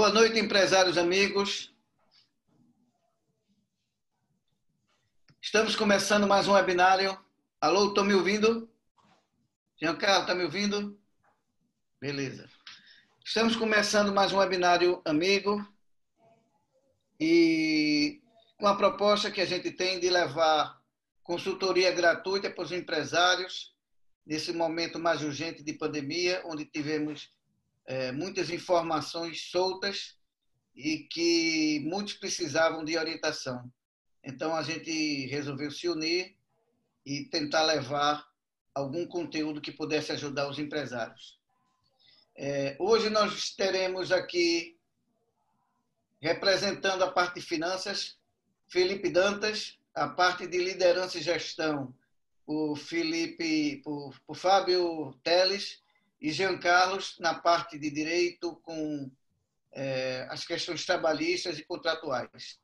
Boa noite, empresários amigos. Estamos começando mais um webinário. Alô, estão me ouvindo? Giancarlo, está me ouvindo? Beleza. Estamos começando mais um webinário amigo e com a proposta que a gente tem de levar consultoria gratuita para os empresários nesse momento mais urgente de pandemia, onde tivemos muitas informações soltas e que muitos precisavam de orientação. Então, a gente resolveu se unir e tentar levar algum conteúdo que pudesse ajudar os empresários. Hoje nós teremos aqui, representando a parte de finanças, Felipe Dantas, a parte de liderança e gestão, o Fábio Teles, e Jean Carlos na parte de direito com as questões trabalhistas e contratuais.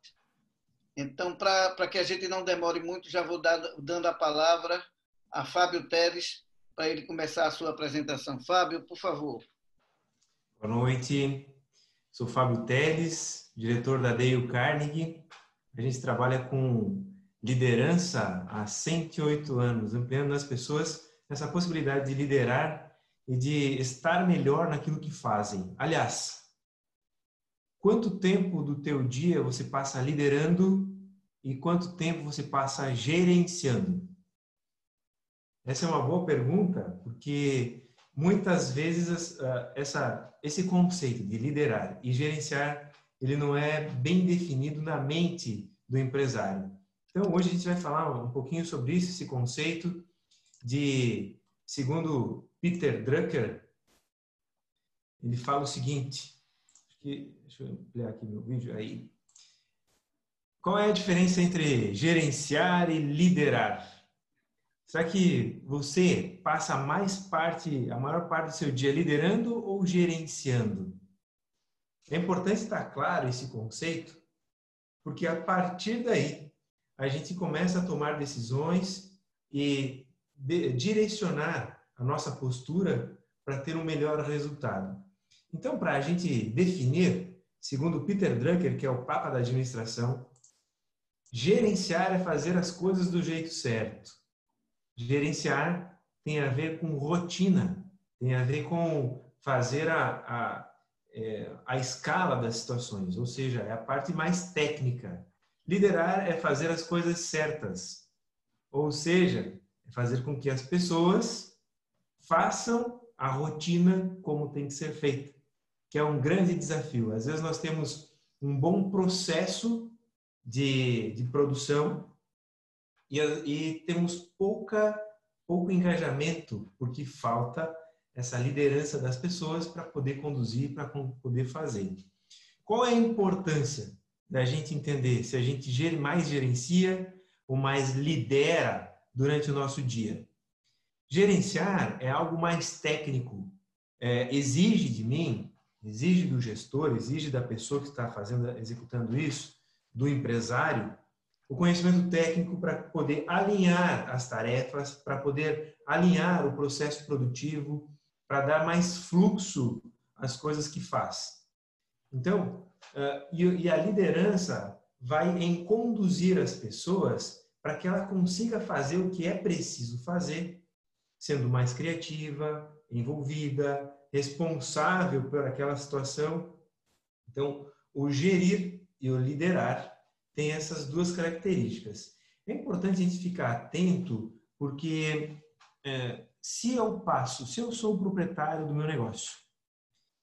Então, para que a gente não demore muito, já vou dando a palavra a Fábio Teles para ele começar a sua apresentação. Fábio, por favor. Boa noite, sou Fábio Teles, diretor da Dale Carnegie. A gente trabalha com liderança há 108 anos, ampliando as pessoas essa possibilidade de liderar e de estar melhor naquilo que fazem. Aliás, quanto tempo do teu dia você passa liderando e quanto tempo você passa gerenciando? Essa é uma boa pergunta, porque muitas vezes esse conceito de liderar e gerenciar, ele não é bem definido na mente do empresário. Então, hoje a gente vai falar um pouquinho sobre isso, esse conceito de, segundo Peter Drucker, ele fala o seguinte, deixa eu ampliar aqui meu vídeo aí. Qual é a diferença entre gerenciar e liderar? Será que você passa a maior parte do seu dia liderando ou gerenciando? É importante estar claro esse conceito, porque a partir daí a gente começa a tomar decisões e direcionar a nossa postura para ter um melhor resultado. Então, para a gente definir, segundo Peter Drucker, que é o papa da administração, gerenciar é fazer as coisas do jeito certo. Gerenciar tem a ver com rotina, tem a ver com fazer a escala das situações, ou seja, é a parte mais técnica. Liderar é fazer as coisas certas, ou seja, é fazer com que as pessoas façam a rotina como tem que ser feita, que é um grande desafio. Às vezes nós temos um bom processo de produção e temos pouco engajamento, porque falta essa liderança das pessoas para poder conduzir, para poder fazer. Qual é a importância da gente entender se a gente mais gerencia ou mais lidera durante o nosso dia? Gerenciar é algo mais técnico, exige de mim, exige do gestor, exige da pessoa que está executando isso, do empresário, o conhecimento técnico para poder alinhar as tarefas, para poder alinhar o processo produtivo, para dar mais fluxo às coisas que faz. Então, e a liderança vai em conduzir as pessoas para que ela consiga fazer o que é preciso fazer, sendo mais criativa, envolvida, responsável por aquela situação. Então, o gerir e o liderar tem essas duas características. É importante a gente ficar atento, porque se eu sou o proprietário do meu negócio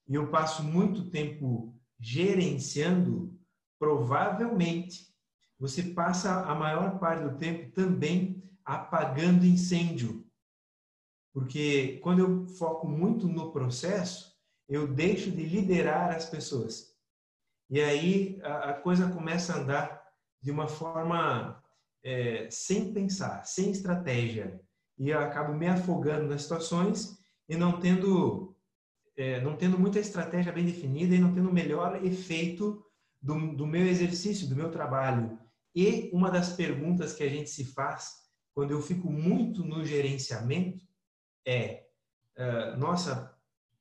e eu passo muito tempo gerenciando, provavelmente você passa a maior parte do tempo também apagando incêndio. Porque quando eu foco muito no processo, eu deixo de liderar as pessoas. E aí a coisa começa a andar de uma forma sem pensar, sem estratégia. E eu acabo me afogando nas situações e não tendo muita estratégia bem definida e não tendo o melhor efeito do meu exercício, do meu trabalho. E uma das perguntas que a gente se faz quando eu fico muito no gerenciamento nossa,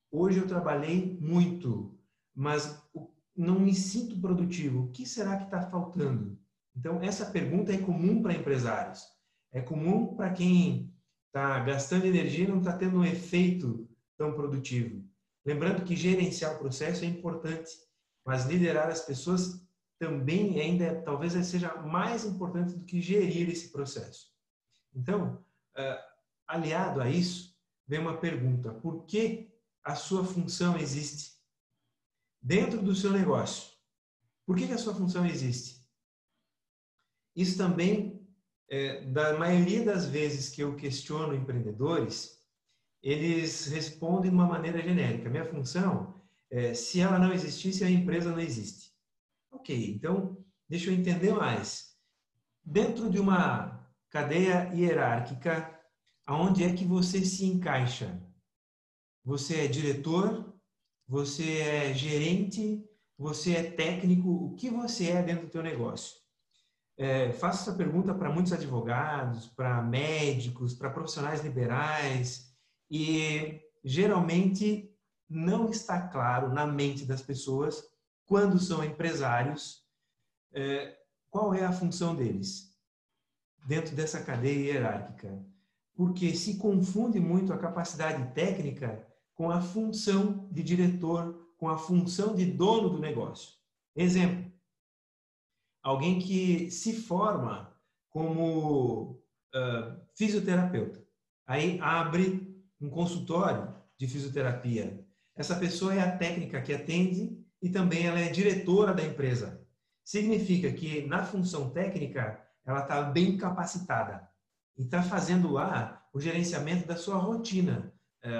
hoje eu trabalhei muito, mas não me sinto produtivo. O que será que está faltando? Então, essa pergunta é comum para empresários. É comum para quem está gastando energia e não está tendo um efeito tão produtivo. Lembrando que gerenciar o processo é importante, mas liderar as pessoas também ainda talvez seja mais importante do que gerir esse processo. Então, aliado a isso, vem uma pergunta: por que a sua função existe dentro do seu negócio? Por que a sua função existe? Isso também, da maioria das vezes que eu questiono empreendedores, eles respondem de uma maneira genérica. Minha função, se ela não existisse, a empresa não existe. Ok, então deixa eu entender mais. Dentro de uma cadeia hierárquica, aonde é que você se encaixa? Você é diretor? Você é gerente? Você é técnico? O que você é dentro do teu negócio? Faço essa pergunta para muitos advogados, para médicos, para profissionais liberais e geralmente não está claro na mente das pessoas, quando são empresários, qual é a função deles dentro dessa cadeia hierárquica. Porque se confunde muito a capacidade técnica com a função de diretor, com a função de dono do negócio. Exemplo: alguém que se forma como fisioterapeuta, aí abre um consultório de fisioterapia. Essa pessoa é a técnica que atende e também ela é diretora da empresa. Significa que na função técnica ela está bem capacitada e está fazendo lá o gerenciamento da sua rotina,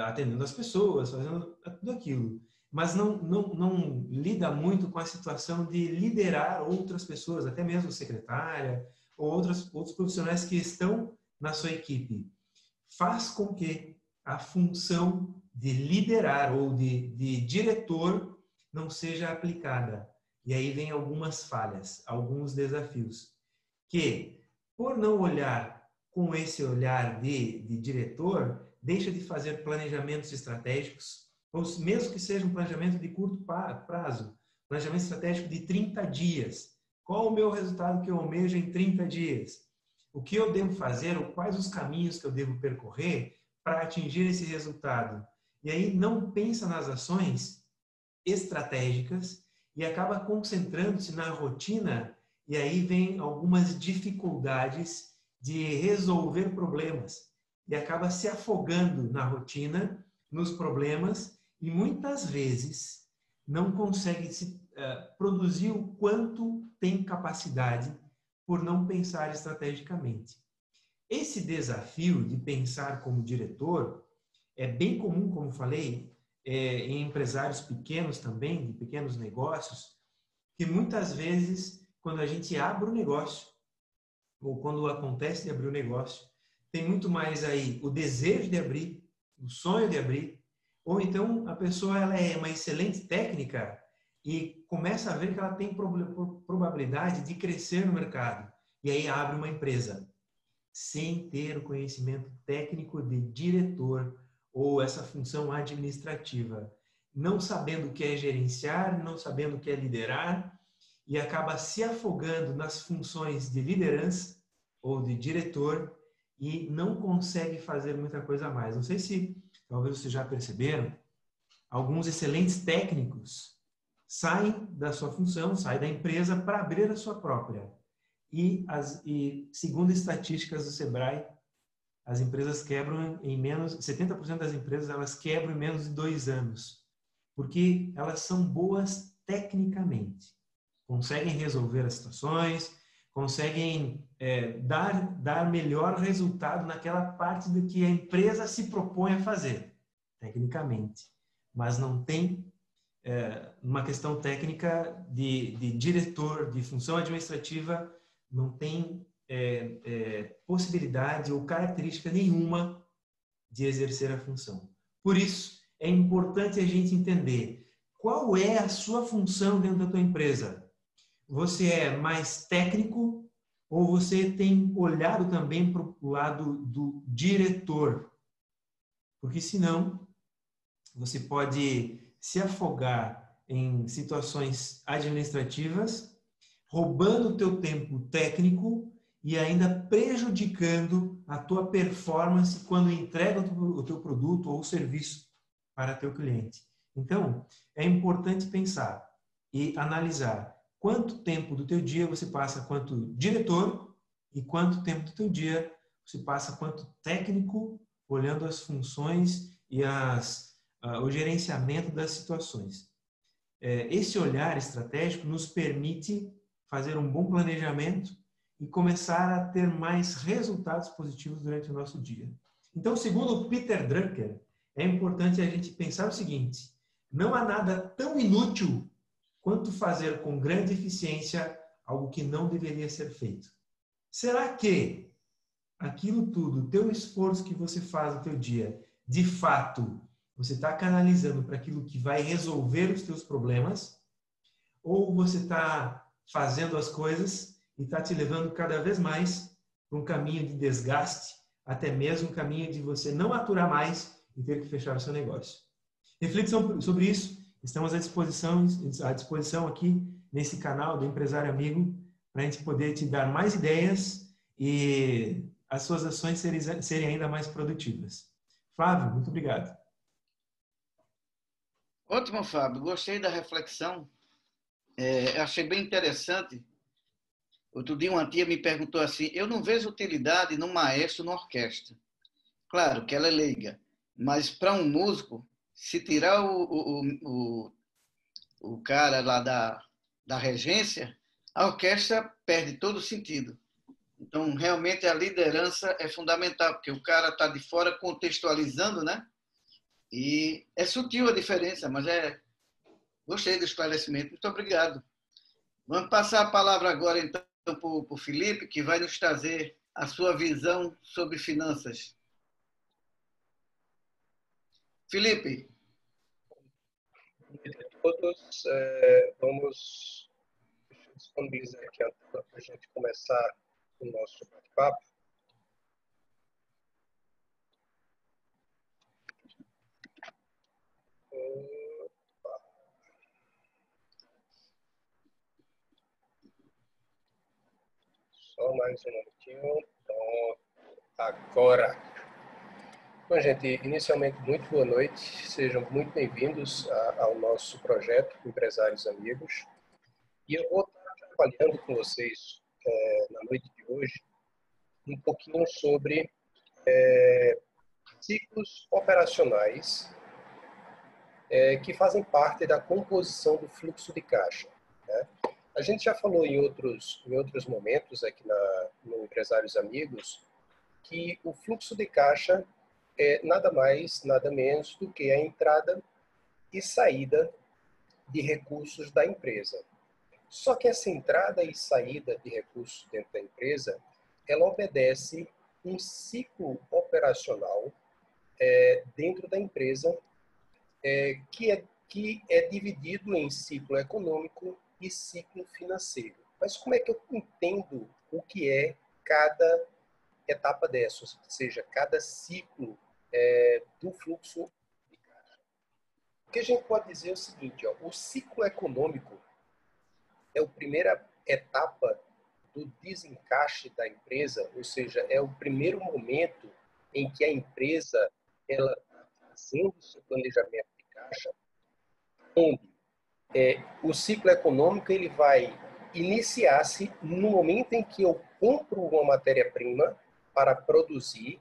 atendendo as pessoas, fazendo tudo aquilo. Mas não lida muito com a situação de liderar outras pessoas, até mesmo secretária ou outros profissionais que estão na sua equipe. Faz com que a função de liderar ou de diretor não seja aplicada. E aí vem algumas falhas, alguns desafios. Que, por não olhar com esse olhar de diretor, deixa de fazer planejamentos estratégicos, ou mesmo que seja um planejamento de curto prazo, planejamento estratégico de 30 dias. Qual o meu resultado que eu almejo em 30 dias? O que eu devo fazer, ou quais os caminhos que eu devo percorrer para atingir esse resultado? E aí não pensa nas ações estratégicas e acaba concentrando-se na rotina, e aí vem algumas dificuldades de resolver problemas e acaba se afogando na rotina, nos problemas, e muitas vezes não consegue produzir o quanto tem capacidade por não pensar estrategicamente. Esse desafio de pensar como diretor é bem comum, como falei, em empresários pequenos também, de pequenos negócios, que muitas vezes, quando a gente abre o negócio, ou quando acontece de abrir o negócio, tem muito mais aí o desejo de abrir, o sonho de abrir, ou então a pessoa ela é uma excelente técnica e começa a ver que ela tem probabilidade de crescer no mercado, e aí abre uma empresa, sem ter o conhecimento técnico de diretor ou essa função administrativa, não sabendo o que é gerenciar, não sabendo o que é liderar, e acaba se afogando nas funções de liderança ou de diretor e não consegue fazer muita coisa a mais. Não sei se talvez vocês já perceberam, alguns excelentes técnicos saem da sua função, saem da empresa para abrir a sua própria. E segundo estatísticas do Sebrae, as empresas quebram em menos, 70% das empresas elas quebram em menos de 2 anos, porque elas são boas tecnicamente, conseguem resolver as situações, conseguem dar melhor resultado naquela parte do que a empresa se propõe a fazer, tecnicamente, mas não tem uma questão técnica de diretor, de função administrativa, não tem possibilidade ou característica nenhuma de exercer a função. Por isso, é importante a gente entender qual é a sua função dentro da tua empresa. Você é mais técnico ou você tem olhado também para o lado do diretor? Porque senão, você pode se afogar em situações administrativas, roubando o teu tempo técnico e ainda prejudicando a tua performance quando entrega o teu produto ou serviço para teu cliente. Então, é importante pensar e analisar quanto tempo do teu dia você passa quanto diretor e quanto tempo do teu dia você passa quanto técnico, olhando as funções e o gerenciamento das situações. Esse olhar estratégico nos permite fazer um bom planejamento e começar a ter mais resultados positivos durante o nosso dia. Então, segundo o Peter Drucker, é importante a gente pensar o seguinte: não há nada tão inútil quanto fazer com grande eficiência algo que não deveria ser feito. Será que aquilo tudo, o teu esforço que você faz no teu dia, de fato, você está canalizando para aquilo que vai resolver os teus problemas? Ou você está fazendo as coisas e está te levando cada vez mais para um caminho de desgaste, até mesmo um caminho de você não aturar mais e ter que fechar o seu negócio? Reflexão sobre isso. Estamos à disposição aqui nesse canal do Empresário Amigo para a gente poder te dar mais ideias e as suas ações serem ainda mais produtivas. Flávio, muito obrigado. Ótimo, Fábio. Gostei da reflexão. Achei bem interessante. Outro dia uma tia me perguntou assim: eu não vejo utilidade no maestro na orquestra. Claro que ela é leiga, mas para um músico, se tirar o cara lá da regência, a orquestra perde todo o sentido. Então, realmente, a liderança é fundamental, porque o cara está de fora contextualizando, né? E é sutil a diferença, mas gostei do esclarecimento. Muito obrigado. Vamos passar a palavra agora, então, para o Felipe, que vai nos trazer a sua visão sobre finanças. Felipe. Bom dia a todos. Vamos disponibilizar aqui a tela para a gente começar o nosso bate-papo. Só mais um minutinho. Então, agora. Bom, gente, inicialmente, muito boa noite. Sejam muito bem-vindos ao nosso projeto Empresários Amigos. E eu vou estar trabalhando com vocês na noite de hoje um pouquinho sobre ciclos operacionais que fazem parte da composição do fluxo de caixa, né? A gente já falou em outros momentos aqui no Empresários Amigos que o fluxo de caixa é nada mais, nada menos do que a entrada e saída de recursos da empresa. Só que essa entrada e saída de recursos dentro da empresa, ela obedece um ciclo operacional dentro da empresa que é dividido em ciclo econômico e ciclo financeiro. Mas como é que eu entendo o que é cada etapa dessa, ou seja, cada ciclo do fluxo de caixa? O que a gente pode dizer é o seguinte, o ciclo econômico é a primeira etapa do desencaixe da empresa, ou seja, é o primeiro momento em que a empresa ela está fazendo o seu planejamento de caixa, onde o ciclo econômico ele vai iniciar-se no momento em que eu compro uma matéria-prima para produzir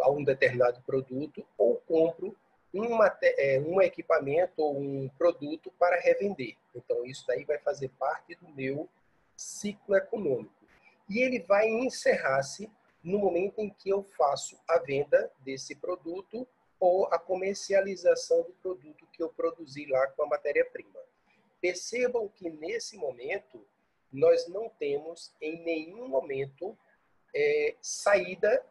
a um determinado produto ou compro um equipamento ou um produto para revender. Então, isso daí vai fazer parte do meu ciclo econômico. E ele vai encerrar-se no momento em que eu faço a venda desse produto ou a comercialização do produto que eu produzi lá com a matéria-prima. Percebam que, nesse momento, nós não temos, em nenhum momento, saída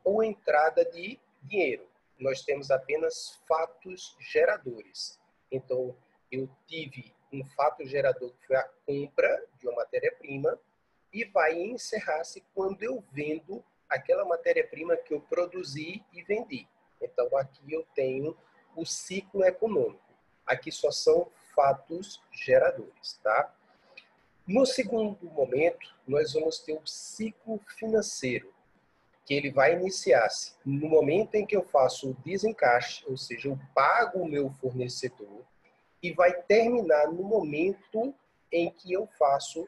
ou entrada de dinheiro. Nós temos apenas fatos geradores. Então, eu tive um fato gerador que foi a compra de uma matéria-prima e vai encerrar-se quando eu vendo aquela matéria-prima que eu produzi e vendi. Então, aqui eu tenho o ciclo econômico. Aqui só são fatos geradores, tá? No segundo momento, nós vamos ter o ciclo financeiro, que ele vai iniciar-se no momento em que eu faço o desencaixe, ou seja, eu pago o meu fornecedor, e vai terminar no momento em que eu faço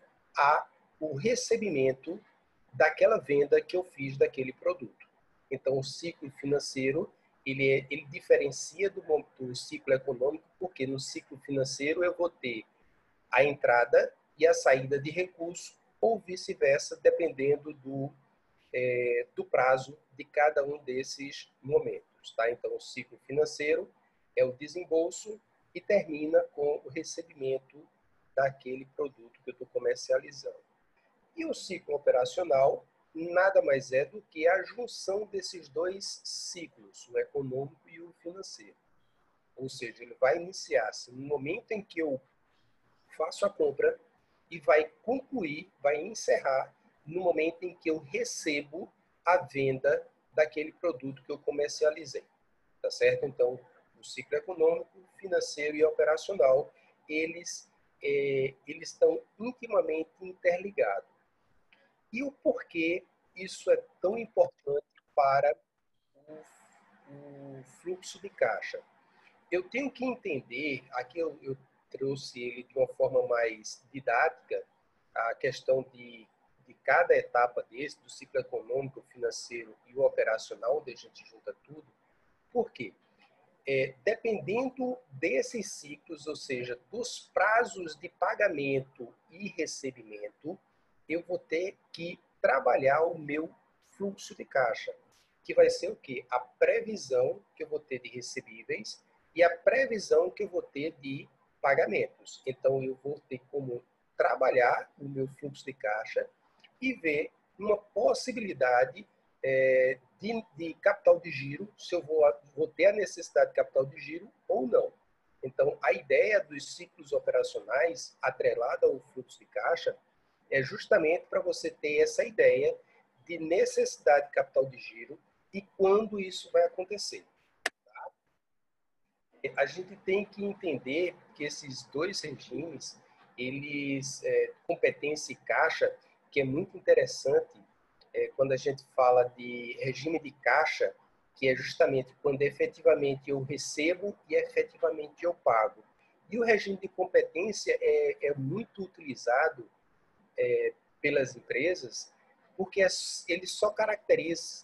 o recebimento daquela venda que eu fiz daquele produto. Então, o ciclo financeiro, ele diferencia do ciclo econômico, porque no ciclo financeiro eu vou ter a entrada e a saída de recurso, ou vice-versa, dependendo do prazo de cada um desses momentos. Tá? Então, o ciclo financeiro é o desembolso e termina com o recebimento daquele produto que eu estou comercializando. E o ciclo operacional nada mais é do que a junção desses dois ciclos, o econômico e o financeiro. Ou seja, ele vai iniciar-se no momento em que eu faço a compra e vai concluir, vai encerrar no momento em que eu recebo a venda daquele produto que eu comercializei. Tá certo? Então, o ciclo econômico, financeiro e operacional, eles estão intimamente interligados. E o porquê isso é tão importante para o fluxo de caixa? Eu tenho que entender, aqui eu trouxe ele de uma forma mais didática, a questão de cada etapa desse, do ciclo econômico, financeiro e o operacional, onde a gente junta tudo. Por quê? Dependendo desses ciclos, ou seja, dos prazos de pagamento e recebimento, eu vou ter que trabalhar o meu fluxo de caixa, que vai ser o quê? A previsão que eu vou ter de recebíveis e a previsão que eu vou ter de pagamentos. Então, eu vou ter como trabalhar o meu fluxo de caixa e ver uma possibilidade de capital de giro, se eu vou ter a necessidade de capital de giro ou não. Então, a ideia dos ciclos operacionais atrelada ao fluxo de caixa é justamente para você ter essa ideia de necessidade de capital de giro e quando isso vai acontecer. Tá? A gente tem que entender que esses dois regimes, eles, competência e caixa, que é muito interessante, quando a gente fala de regime de caixa, que é justamente quando efetivamente eu recebo e efetivamente eu pago. E o regime de competência é muito utilizado pelas empresas porque ele só caracteriza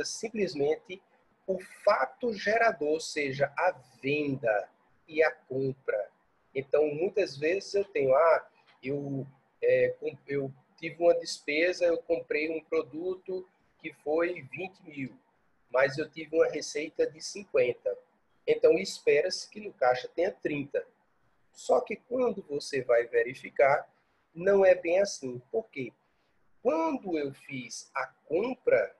simplesmente o fato gerador, ou seja, a venda e a compra. Então, muitas vezes eu tenho, eu tive uma despesa, eu comprei um produto que foi 20 mil, mas eu tive uma receita de 50. Então, espera-se que no caixa tenha 30. Só que quando você vai verificar, não é bem assim. Por quê? Quando eu fiz a compra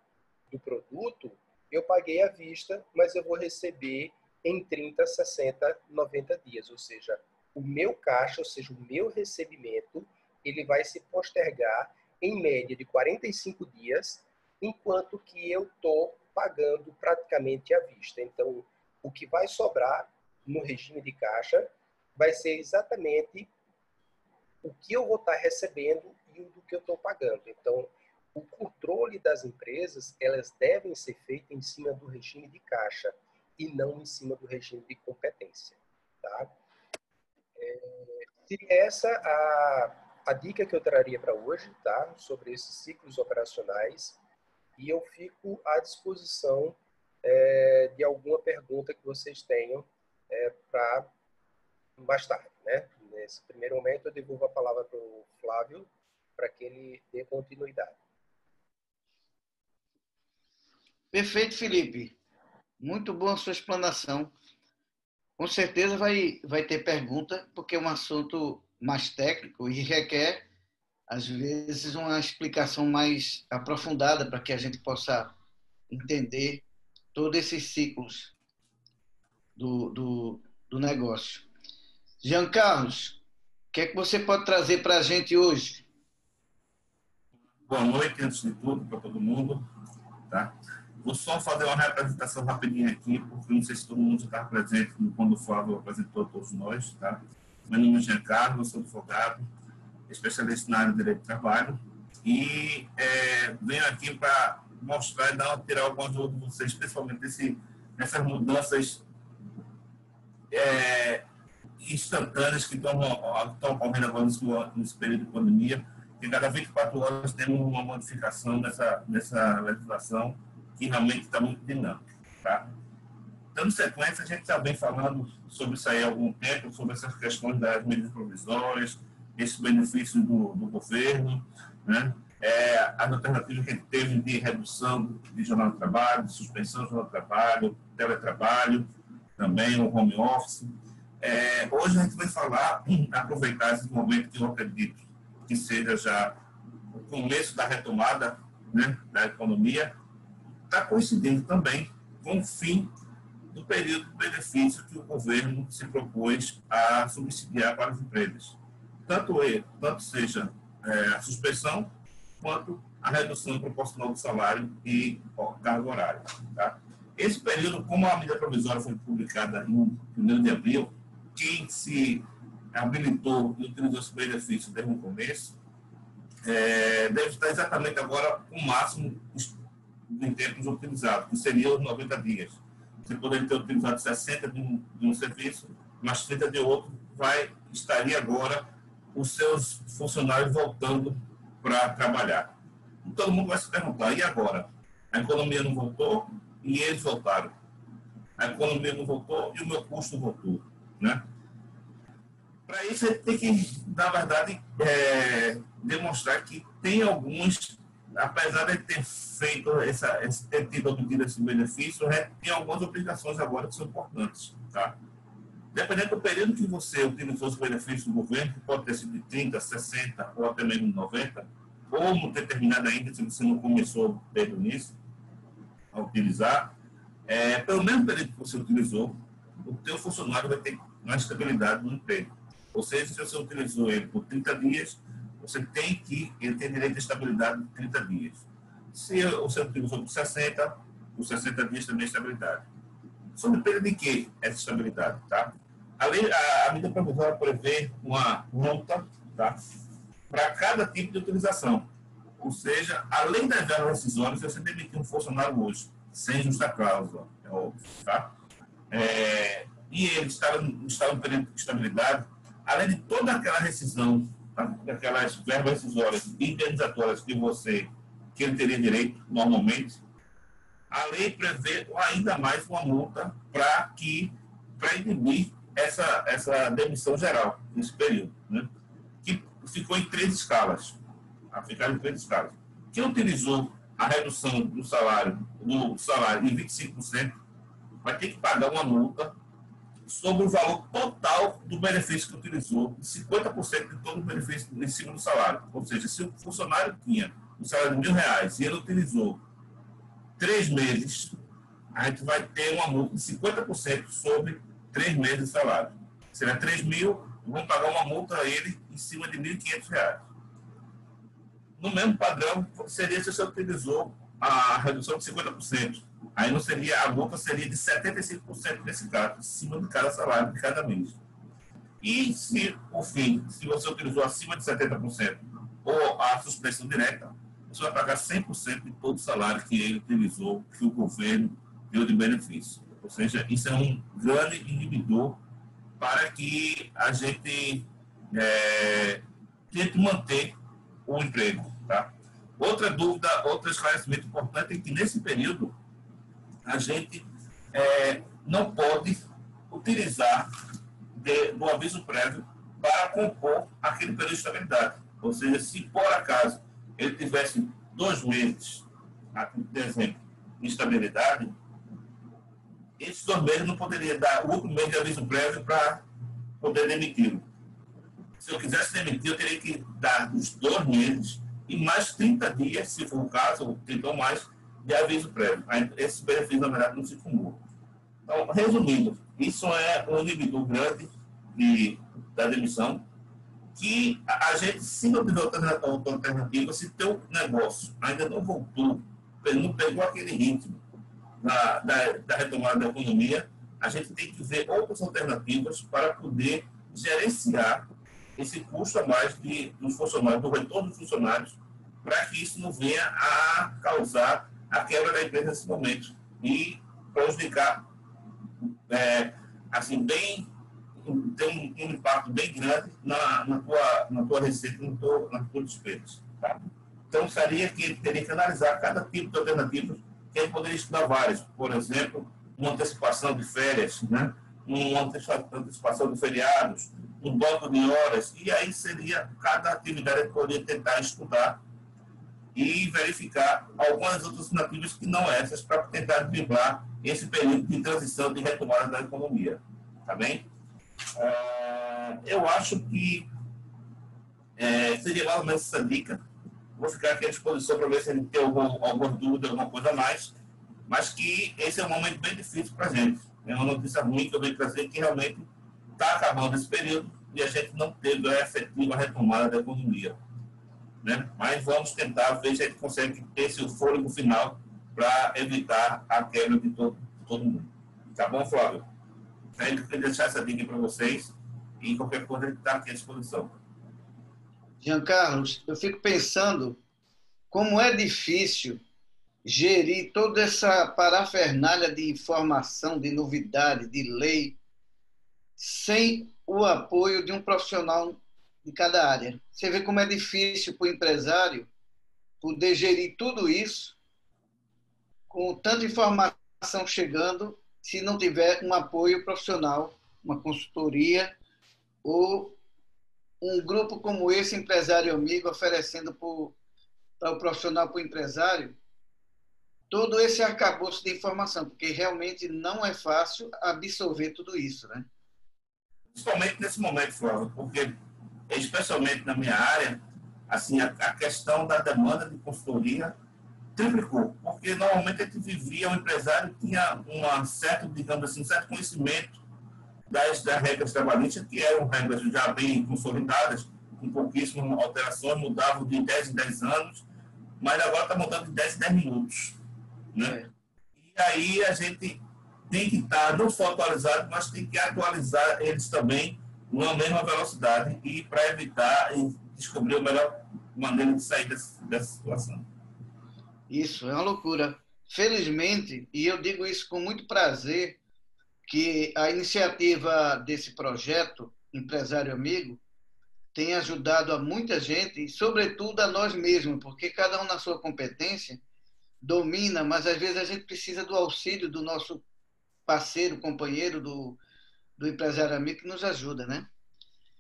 do produto, eu paguei à vista, mas eu vou receber em 30, 60, 90 dias. Ou seja, o meu caixa, ou seja, o meu recebimento, ele vai se postergar em média de 45 dias, enquanto que eu estou pagando praticamente à vista. Então, o que vai sobrar no regime de caixa vai ser exatamente o que eu vou estar recebendo e o do que eu estou pagando. Então, o controle das empresas, elas devem ser feitas em cima do regime de caixa e não em cima do regime de competência. Tá? Seria essa a dica que eu traria para hoje, tá? Sobre esses ciclos operacionais. E eu fico à disposição de alguma pergunta que vocês tenham para mais tarde, né? Nesse primeiro momento, eu devolvo a palavra para o Flávio para que ele dê continuidade. Perfeito, Felipe. Muito boa a sua explanação. Com certeza vai ter pergunta, porque é um assunto mais técnico e requer, às vezes, uma explicação mais aprofundada para que a gente possa entender todos esses ciclos do negócio. Jean Carlos, o que é que você pode trazer para a gente hoje? Boa noite, antes de tudo, para todo mundo. Tá? Vou só fazer uma representação rapidinha aqui, porque não sei se todo mundo já está presente quando o Flávio apresentou a todos nós. Tá? Meu nome é Jean Carlos, sou advogado, especialista na área de direito do trabalho, e venho aqui para mostrar e tirar algumas dúvidas de vocês, principalmente nessas mudanças instantâneas que estão ocorrendo agora nesse período de pandemia, que cada 24 horas temos uma modificação nessa legislação que realmente está muito dinâmica. Tá? Dando sequência, a gente já vem falando sobre isso aí há algum tempo, sobre essas questões das medidas provisórias, esse benefício do governo, né? As alternativas que a gente teve de redução de jornal de trabalho, de suspensão de jornal de trabalho, teletrabalho, também o home office. Hoje a gente vai falar, aproveitar esse momento que eu acredito que seja já o começo da retomada, né, da economia, está coincidindo também com o fim do período de benefício que o governo se propôs a subsidiar para as empresas. Tanto seja a suspensão, quanto a redução proporcional do salário e carga horária. Tá? Esse período, como a medida provisória foi publicada em 1º de abril, quem se habilitou e utilizou esse benefício desde o começo, deve estar exatamente agora o máximo em tempos utilizados, que seria os 90 dias. Você poderia ter utilizado 60 de um serviço, mas 30 de outro, estaria agora os seus funcionários voltando para trabalhar. E todo mundo vai se perguntar, e agora? A economia não voltou e eles voltaram. A economia não voltou e o meu custo voltou. Né? Para isso, a gente tem que, na verdade, demonstrar que tem alguns, apesar de ter feito ter tido obtido esse benefício, tem algumas obrigações agora que são importantes. Tá? Dependendo do período que você utilizou os benefícios do governo, que pode ter sido de 30, 60 ou até mesmo 90, ou não ter terminado ainda, se você não começou desde o início a utilizar, pelo mesmo período que você utilizou, o teu funcionário vai ter mais estabilidade no emprego. Ou seja, se você utilizou ele por 30 dias, ele tem direito à estabilidade de 30 dias. Se você utilizou por 60 dias também é estabilidade. Só depende de que essa estabilidade, tá? A medida provisória prevê uma multa, tá, para cada tipo de utilização. Ou seja, além das verbas rescisórias, se você demitir um funcionário hoje, sem justa cláusula, é óbvio, tá? E ele está no período de estabilidade, além de toda aquela rescisão, tá, daquelas verbas rescisórias e indenizatórias que ele teria direito normalmente, a lei prevê ainda mais uma multa para inibir essa demissão geral nesse período, né? Que ficou em 3 escalas. Ficaram em 3 escalas. Quem utilizou a redução do salário em 25% vai ter que pagar uma multa sobre o valor total do benefício que utilizou, 50% de todo o benefício em cima do salário. Ou seja, se o funcionário tinha um salário de R$1.000 e ele utilizou 3 meses, a gente vai ter uma multa de 50% sobre 3 meses de salário. Se ele é 3.000, vão pagar uma multa a ele em cima de R$1.500. No mesmo padrão, seria se você utilizou a redução de 50%. Aí não seria, a multa seria de 75% nesse caso, em cima de cada salário de cada mês. E se você utilizou acima de 70% ou a suspensão direta, você vai pagar 100% de todo o salário que ele utilizou, que o governo deu de benefício. Ou seja, isso é um grande inibidor para que a gente tente manter o emprego. Tá? Outra dúvida, outro esclarecimento importante é que nesse período a gente não pode utilizar do aviso prévio para compor aquele período de estabilidade. Ou seja, se por acaso ele tivesse 2 meses, por exemplo, de estabilidade, esses 2 meses não poderia dar o último mês de aviso prévio para poder demiti-lo. Se eu quisesse demitir, eu teria que dar os 2 meses e mais 30 dias, se for o caso, ou 30 ou mais, de aviso prévio. Esse benefício, na verdade, não se cumula. Então, resumindo, isso é um inibidor grande da demissão, que a gente, se não tiver outra alternativa, se teu negócio ainda não voltou, não pegou aquele ritmo da retomada da economia, a gente tem que ver outras alternativas para poder gerenciar esse custo a mais dos funcionários, do retorno dos funcionários, para que isso não venha a causar a quebra da empresa nesse momento e prejudicar, assim, tem um impacto bem grande na tua receita, na tua despesa. Tá? Então, seria que teria que analisar cada tipo de alternativa, que ele poderia estudar várias. Por exemplo, uma antecipação de férias, né? Uma antecipação de feriados, um banco de horas, e aí seria, cada atividade ele poderia tentar estudar e verificar algumas outras alternativas que não essas, para tentar driblar esse período de transição, de retomada da economia. Tá bem? Eu acho que seria mais ou menos essa dica. Vou ficar aqui à disposição para ver se ele tem alguma dúvida, alguma coisa a mais, mas que esse é um momento bem difícil para a gente. É uma notícia ruim que eu venho trazer, que realmente está acabando esse período e a gente não teve a efetiva retomada da economia. Né? Mas vamos tentar ver se a gente consegue ter esse fôlego final para evitar a quebra de todo mundo. Tá bom, Flávio? Eu queria deixar essa dica para vocês e qualquer coisa a gente está aqui à disposição. Jean Carlos, eu fico pensando como é difícil gerir toda essa parafernália de informação, de novidade, de lei, sem o apoio de um profissional de cada área. Você vê como é difícil para o empresário poder gerir tudo isso com tanta informação chegando, se não tiver um apoio profissional, uma consultoria ou um grupo como esse, Empresário Amigo, oferecendo para o profissional, para o empresário, todo esse arcabouço de informação, porque realmente não é fácil absorver tudo isso, né? Principalmente nesse momento, Flávio, porque, especialmente na minha área, assim, a questão da demanda de consultoria triplicou, porque normalmente a gente vivia, o empresário tinha digamos assim, um certo conhecimento das regras trabalhistas, que eram regras já bem consolidadas, com pouquíssimas alterações, mudavam de 10 em 10 anos, mas agora está mudando de 10 em 10 minutos. Né? E aí a gente tem que estar não só atualizado, mas tem que atualizar eles também na mesma velocidade e para evitar e descobrir a melhor maneira de sair dessa situação. Isso, é uma loucura. Felizmente, e eu digo isso com muito prazer, que a iniciativa desse projeto, Empresário Amigo, tem ajudado a muita gente, e sobretudo a nós mesmos, porque cada um na sua competência domina, mas às vezes a gente precisa do auxílio do nosso parceiro, companheiro, do Empresário Amigo, que nos ajuda, né?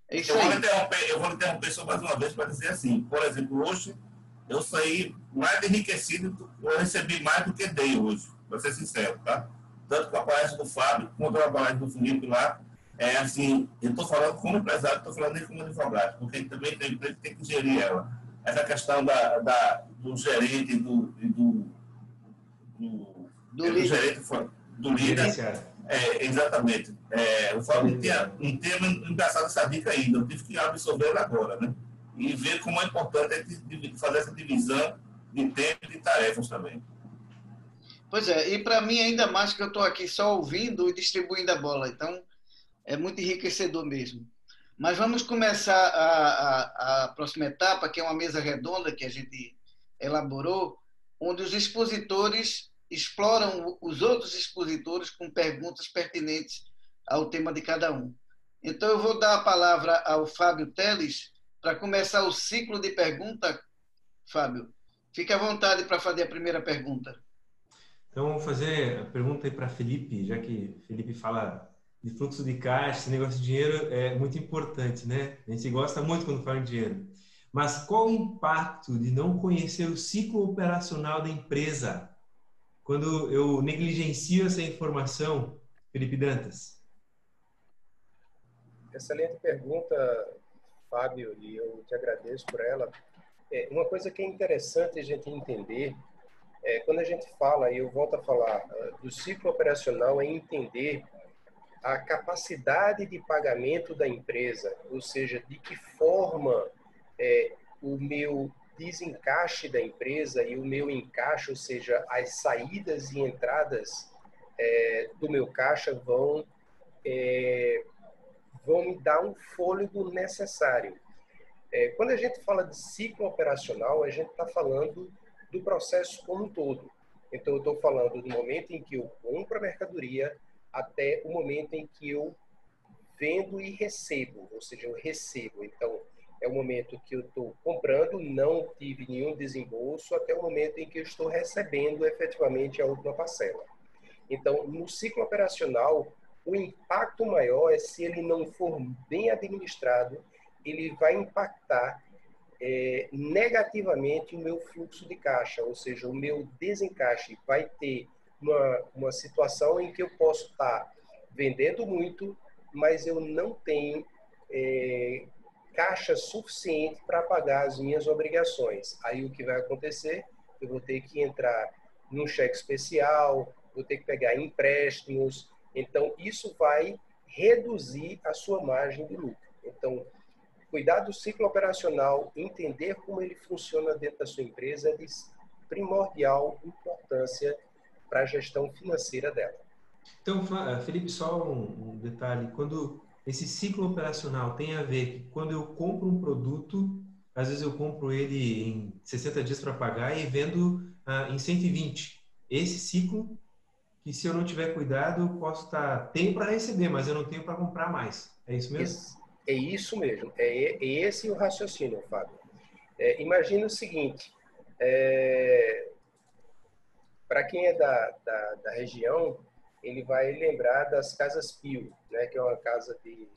É isso aí. Eu vou interromper só mais uma vez para dizer assim, por exemplo, hoje eu saí mais enriquecido, eu recebi mais do que dei hoje, para ser sincero, tá? Tanto com a palestra do Fábio, quanto com a palestra do Felipe lá, assim, eu estou falando como empresário, estou falando nem como advogado, porque também tem empresa que tem que gerir ela. Essa questão do gerente e do gerente, do líder. Exatamente. O Fábio tinha um tema engraçado essa dica ainda, eu tive que absorver ela agora, né? E ver como é importante fazer essa divisão de tempo e de tarefas também. Pois é, e para mim ainda mais que eu estou aqui só ouvindo e distribuindo a bola, então é muito enriquecedor mesmo. Mas vamos começar a próxima etapa, que é uma mesa redonda que a gente elaborou, onde os expositores exploram os outros expositores com perguntas pertinentes ao tema de cada um. Então eu vou dar a palavra ao Fábio Teles para começar o ciclo de pergunta. Fábio, fique à vontade para fazer a primeira pergunta. Então, vamos fazer a pergunta aí para Felipe, já que Felipe fala de fluxo de caixa, esse negócio de dinheiro é muito importante, né? A gente gosta muito quando fala em dinheiro. Mas qual o impacto de não conhecer o ciclo operacional da empresa quando eu negligencio essa informação, Felipe Dantas? Excelente pergunta, Fábio, e eu te agradeço por ela. Uma coisa que é interessante a gente entender, quando a gente fala, e eu volto a falar, do ciclo operacional, é entender a capacidade de pagamento da empresa, ou seja, de que forma o meu desencaixe da empresa e o meu encaixe, ou seja, as saídas e entradas do meu caixa vão me dar um fôlego necessário. Quando a gente fala de ciclo operacional, a gente está falando do processo como um todo. Então, eu estou falando do momento em que eu compro a mercadoria até o momento em que eu vendo e recebo, ou seja, eu recebo. Então, é o momento que eu estou comprando, não tive nenhum desembolso, até o momento em que eu estou recebendo efetivamente a última parcela. Então, no ciclo operacional, o impacto maior é se ele não for bem administrado, ele vai impactar negativamente o meu fluxo de caixa, ou seja, o meu desencaixe. Vai ter uma situação em que eu posso estar vendendo muito, mas eu não tenho caixa suficiente para pagar as minhas obrigações. Aí o que vai acontecer? Eu vou ter que entrar num cheque especial, vou ter que pegar empréstimos. Então, isso vai reduzir a sua margem de lucro. Então, cuidar do ciclo operacional, entender como ele funciona dentro da sua empresa é de primordial importância para a gestão financeira dela. Então, Felipe, só um detalhe. Quando esse ciclo operacional tem a ver que quando eu compro um produto, às vezes eu compro ele em 60 dias para pagar e vendo em 120. Esse ciclo, que se eu não tiver cuidado, eu posso tenho para receber, mas eu não tenho para comprar mais. É isso mesmo? É isso mesmo. É esse o raciocínio, Fábio. Imagina o seguinte, para quem é da região, ele vai lembrar das casas Pio, né, que é uma casa de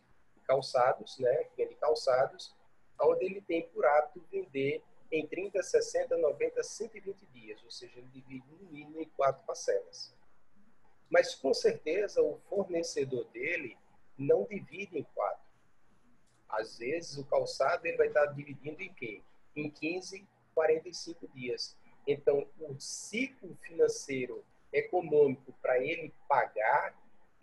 calçados, né, que vende calçados, onde ele tem por hábito vender em 30, 60, 90, 120 dias, ou seja, ele divide no mínimo em 4 parcelas. Mas, com certeza, o fornecedor dele não divide em 4. Às vezes, o calçado ele vai estar dividindo em quê? Em 15, 45 dias. Então, o ciclo financeiro econômico para ele pagar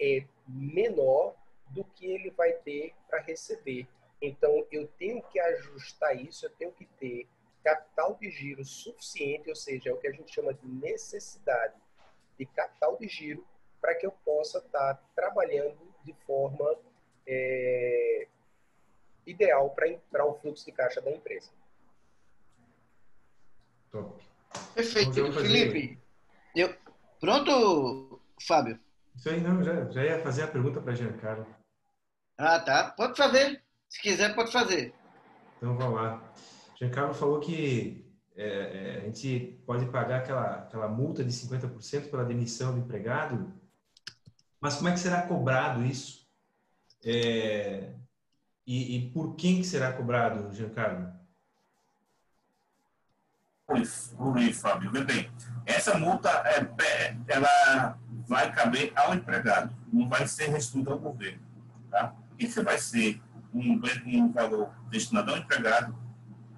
é menor do que ele vai ter para receber. Então, eu tenho que ajustar isso, eu tenho que ter capital de giro suficiente, ou seja, é o que a gente chama de necessidade de capital de giro, para que eu possa estar trabalhando de forma ideal para o fluxo de caixa da empresa. Top. Perfeito. Felipe, pronto, Fábio? Isso aí, não, já ia fazer a pergunta para Giancarlo. Ah, tá. Pode fazer. Se quiser, pode fazer. Então, vamos lá. Giancarlo falou que a gente pode pagar aquela multa de 50% pela demissão do empregado, mas como é que será cobrado isso? E por quem que será cobrado, Giancarlo? Oi, Fábio. Bem, essa multa ela vai caber ao empregado, não vai ser restituída ao governo. Tá? Isso vai ser um valor destinado ao empregado,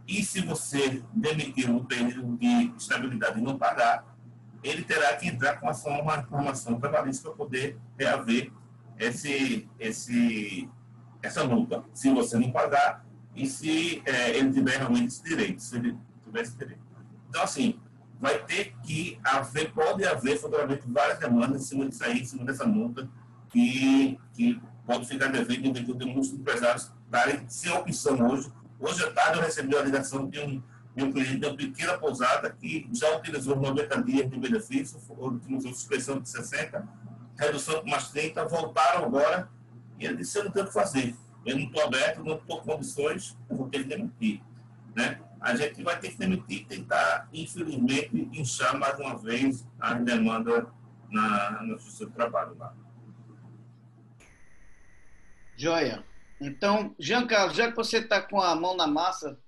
e se você demitir no período de estabilidade e não pagar, ele terá que entrar com uma informação trabalhista para poder reaver essa multa, se você não pagar e se ele tiver realmente esse direito, se ele tiver esse direito. Então, assim, vai ter que pode haver futuramente várias demandas em cima disso aí, em cima dessa multa, que pode ficar devendo em virtude de muitos empresários darem sem opção hoje. Hoje à tarde eu recebi a ligação de um cliente de uma pequena pousada que já utilizou 90 dias de benefício, utilizou suspensão de 60, redução de mais 30, voltaram agora, e ele disse: eu não tenho o que fazer, eu não estou aberto, não estou com condições, eu vou ter que demitir. Né? A gente vai ter que demitir e tentar, infelizmente, inchar mais uma vez a demanda na Justiça do Trabalho lá. Joia. Então, Giancarlo, já que você está com a mão na massa,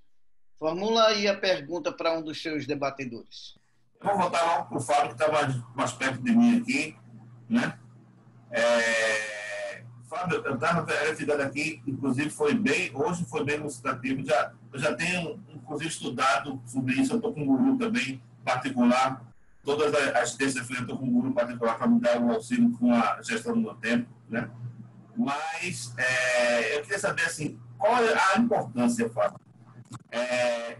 formula aí a pergunta para um dos seus debatedores. Eu vou voltar logo para o Fábio, que está mais perto de mim aqui. Né? Fábio, eu estava verificando aqui, inclusive hoje foi bem elucidativo. Eu já tenho, inclusive, estudado sobre isso. Eu estou com um guru também particular. Todas as terças-feiras eu estou com um guru particular para me dar um auxílio com a gestão do meu tempo. Né? Mas eu queria saber assim, qual é a importância, Fábio,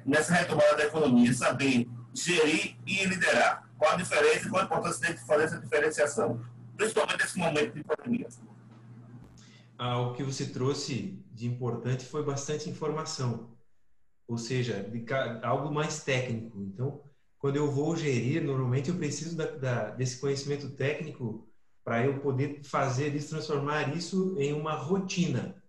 nessa retomada da economia, saber gerir e liderar. Qual a diferença e qual a importância de fazer essa diferenciação, principalmente nesse momento de pandemia? O que você trouxe de importante foi bastante informação, ou seja, algo mais técnico. Então, quando eu vou gerir, normalmente eu preciso desse conhecimento técnico para eu poder fazer isso, transformar isso em uma rotina.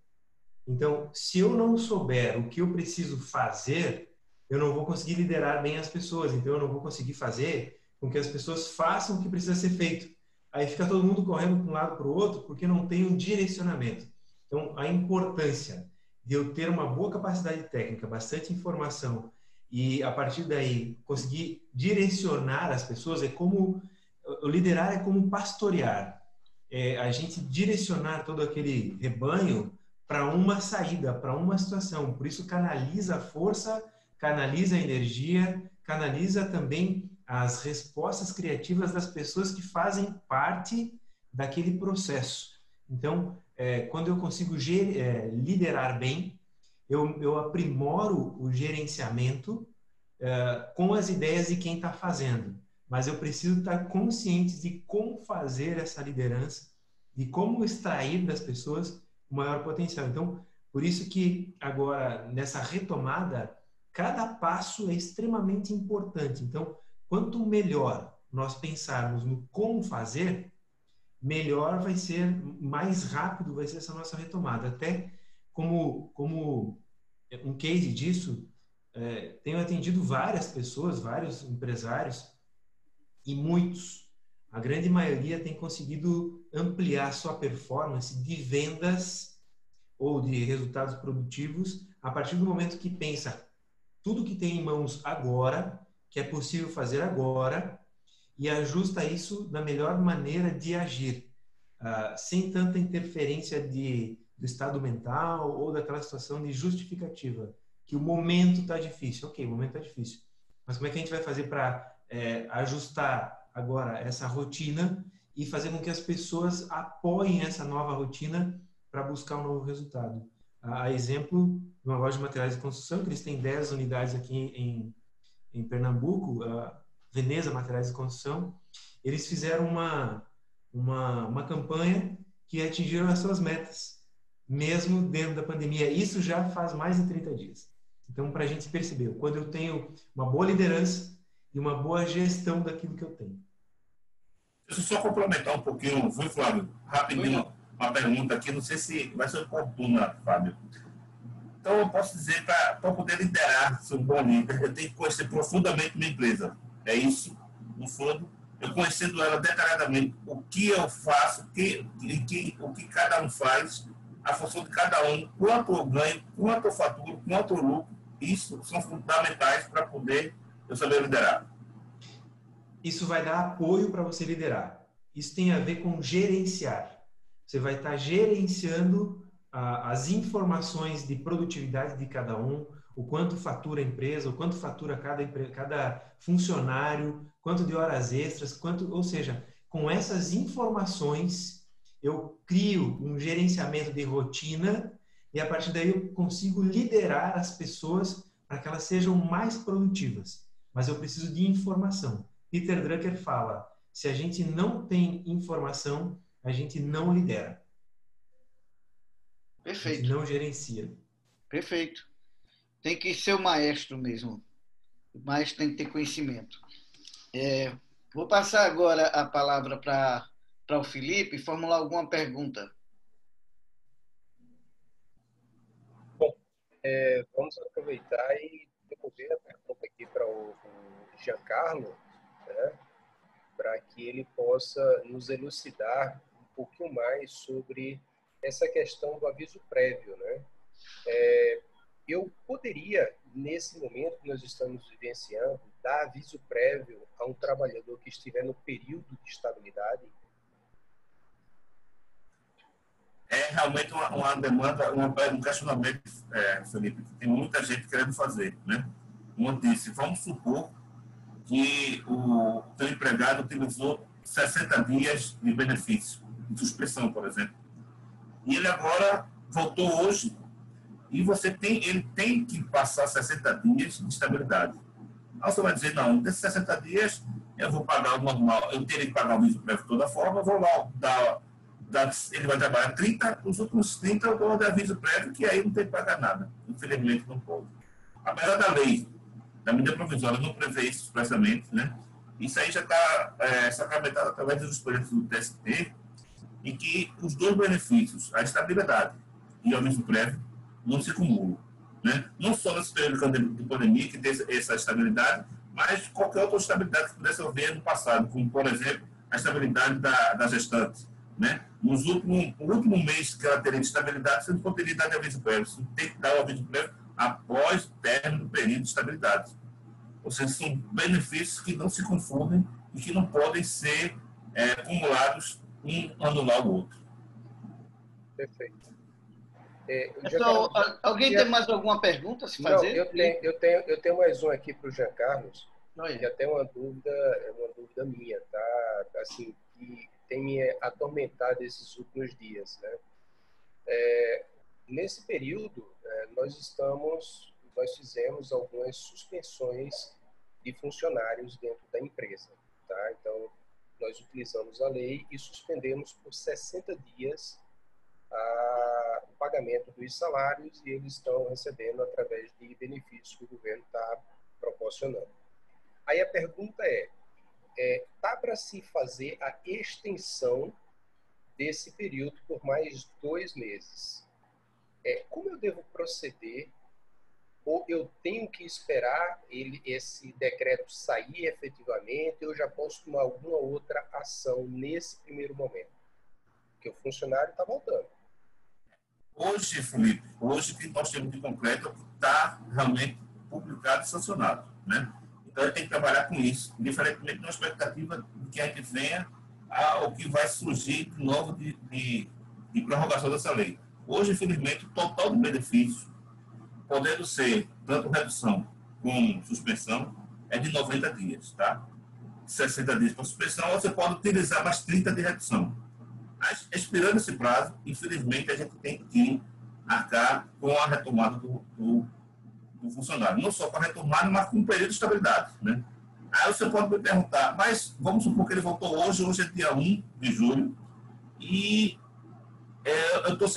Então, se eu não souber o que eu preciso fazer, eu não vou conseguir liderar bem as pessoas. Então, eu não vou conseguir fazer com que as pessoas façam o que precisa ser feito. Aí fica todo mundo correndo de um lado para o outro porque não tem um direcionamento. Então, a importância de eu ter uma boa capacidade técnica, bastante informação e, a partir daí, conseguir direcionar as pessoas liderar é como pastorear. A gente direcionar todo aquele rebanho para uma saída, para uma situação. Por isso, canaliza a força, canaliza a energia, canaliza também as respostas criativas das pessoas que fazem parte daquele processo. Então, quando eu consigo liderar bem, eu aprimoro o gerenciamento com as ideias de quem está fazendo. Mas eu preciso estar consciente de como fazer essa liderança, de como extrair das pessoas o maior potencial. Então, por isso que agora, nessa retomada, cada passo é extremamente importante. Então, quanto melhor nós pensarmos no como fazer, melhor vai ser, mais rápido vai ser essa nossa retomada. Até como um case disso, tenho atendido várias pessoas, vários empresários, e a grande maioria tem conseguido ampliar sua performance de vendas ou de resultados produtivos a partir do momento que pensa tudo que tem em mãos agora, que é possível fazer agora, e ajusta isso da melhor maneira de agir, sem tanta interferência do estado mental ou daquela situação de justificativa, que o momento está difícil. Ok, o momento está difícil, mas como é que a gente vai fazer para ajustar agora essa rotina e fazer com que as pessoas apoiem essa nova rotina para buscar um novo resultado? A exemplo de uma loja de materiais de construção, que eles têm 10 unidades aqui em Pernambuco, Veneza Materiais de Construção, eles fizeram uma campanha que atingiram as suas metas, mesmo dentro da pandemia. Isso já faz mais de 30 dias. Então, para a gente perceber, quando eu tenho uma boa liderança e uma boa gestão daquilo que eu tenho. Deixa eu só complementar um pouquinho, viu, Flávio? Rapidinho, uma pergunta aqui, não sei se vai ser oportuna, Fábio. Então, eu posso dizer, para poder liderar, ser um bom líder, eu tenho que conhecer profundamente minha empresa. É isso, no fundo. Eu conhecendo ela detalhadamente, o que eu faço, o que cada um faz, a função de cada um, quanto eu ganho, quanto eu faturo, quanto eu lucro, isso são fundamentais para poder eu saber liderar. Isso vai dar apoio para você liderar. Isso tem a ver com gerenciar. Você vai estar gerenciando as informações de produtividade de cada um, o quanto fatura a empresa, o quanto fatura cada funcionário, quanto de horas extras, ou seja, com essas informações eu crio um gerenciamento de rotina e a partir daí eu consigo liderar as pessoas para que elas sejam mais produtivas. Mas eu preciso de informação. Peter Drucker fala, se a gente não tem informação, a gente não lidera. Perfeito. A gente não gerencia. Perfeito. Tem que ser o maestro mesmo. O maestro tem que ter conhecimento. Vou passar agora a palavra para o Felipe formular alguma pergunta. Bom, vamos aproveitar e devolver a pergunta aqui para o Giancarlo, né, para que ele possa nos elucidar um pouquinho mais sobre essa questão do aviso prévio, né? Eu poderia, nesse momento que nós estamos vivenciando, dar aviso prévio a um trabalhador que estiver no período de estabilidade? É realmente uma demanda, um questionamento, Felipe, que tem muita gente querendo fazer, né? Como eu disse, vamos supor que o teu empregado utilizou 60 dias de benefício, de suspensão, por exemplo. E ele agora voltou hoje e ele tem que passar 60 dias de estabilidade. Aí você vai dizer, não, desses 60 dias eu vou pagar o normal, eu teria que pagar o aviso prévio de toda forma, eu vou lá ele vai trabalhar 30, os últimos 30 eu dou de aviso prévio, que aí não tem que pagar nada. Infelizmente não pode. Apesar da lei, da medida provisória, não prevê isso expressamente, né? Isso aí já está sacramentado através dos expedientes do TST, em que os dois benefícios, a estabilidade e o aviso prévio, não se acumulam. Né? Não só nesse período de pandemia, que tem essa estabilidade, mas qualquer outra estabilidade que pudesse haver no passado, como, por exemplo, a estabilidade da gestante. Né? No último mês que ela teria de estabilidade, você não poderia dar de aviso prévio. Você tem que dar o aviso prévio após o término do período de estabilidade. Ou seja, são benefícios que não se confundem e que não podem ser acumulados um anular o outro. Perfeito. Pessoal, alguém tem mais alguma pergunta a se fazer? Não, eu tenho mais um aqui para o Jean Carlos, Oi. que até é uma dúvida minha, tá? Assim, que tem me atormentado esses últimos dias, né? Nesse período, nós fizemos algumas suspensões de funcionários dentro da empresa, tá? Então, nós utilizamos a lei e suspendemos por 60 dias o pagamento dos salários e eles estão recebendo através de benefícios que o governo está proporcionando. Aí a pergunta tá para se fazer a extensão desse período por mais 2 meses? Como eu devo proceder? Ou eu tenho que esperar esse decreto sair efetivamente, ou eu já posso tomar alguma outra ação nesse primeiro momento? Porque o funcionário está voltando. Hoje, Felipe, o que nós temos de concreto está realmente publicado e sancionado. Né? Então, a gente tem que trabalhar com isso, diferentemente da expectativa de que a gente venha ao que vai surgir de novo de prorrogação dessa lei. Hoje, infelizmente, o total do benefício, podendo ser tanto redução como suspensão, é de 90 dias. Tá? 60 dias para suspensão, você pode utilizar mais 30 de redução. Mas, expirando esse prazo, infelizmente, a gente tem que arcar com a retomada do funcionário. Não só com a retomada, mas com um período de estabilidade. Né? Aí você pode me perguntar, mas vamos supor que ele voltou hoje é dia 1 de julho, e eu vou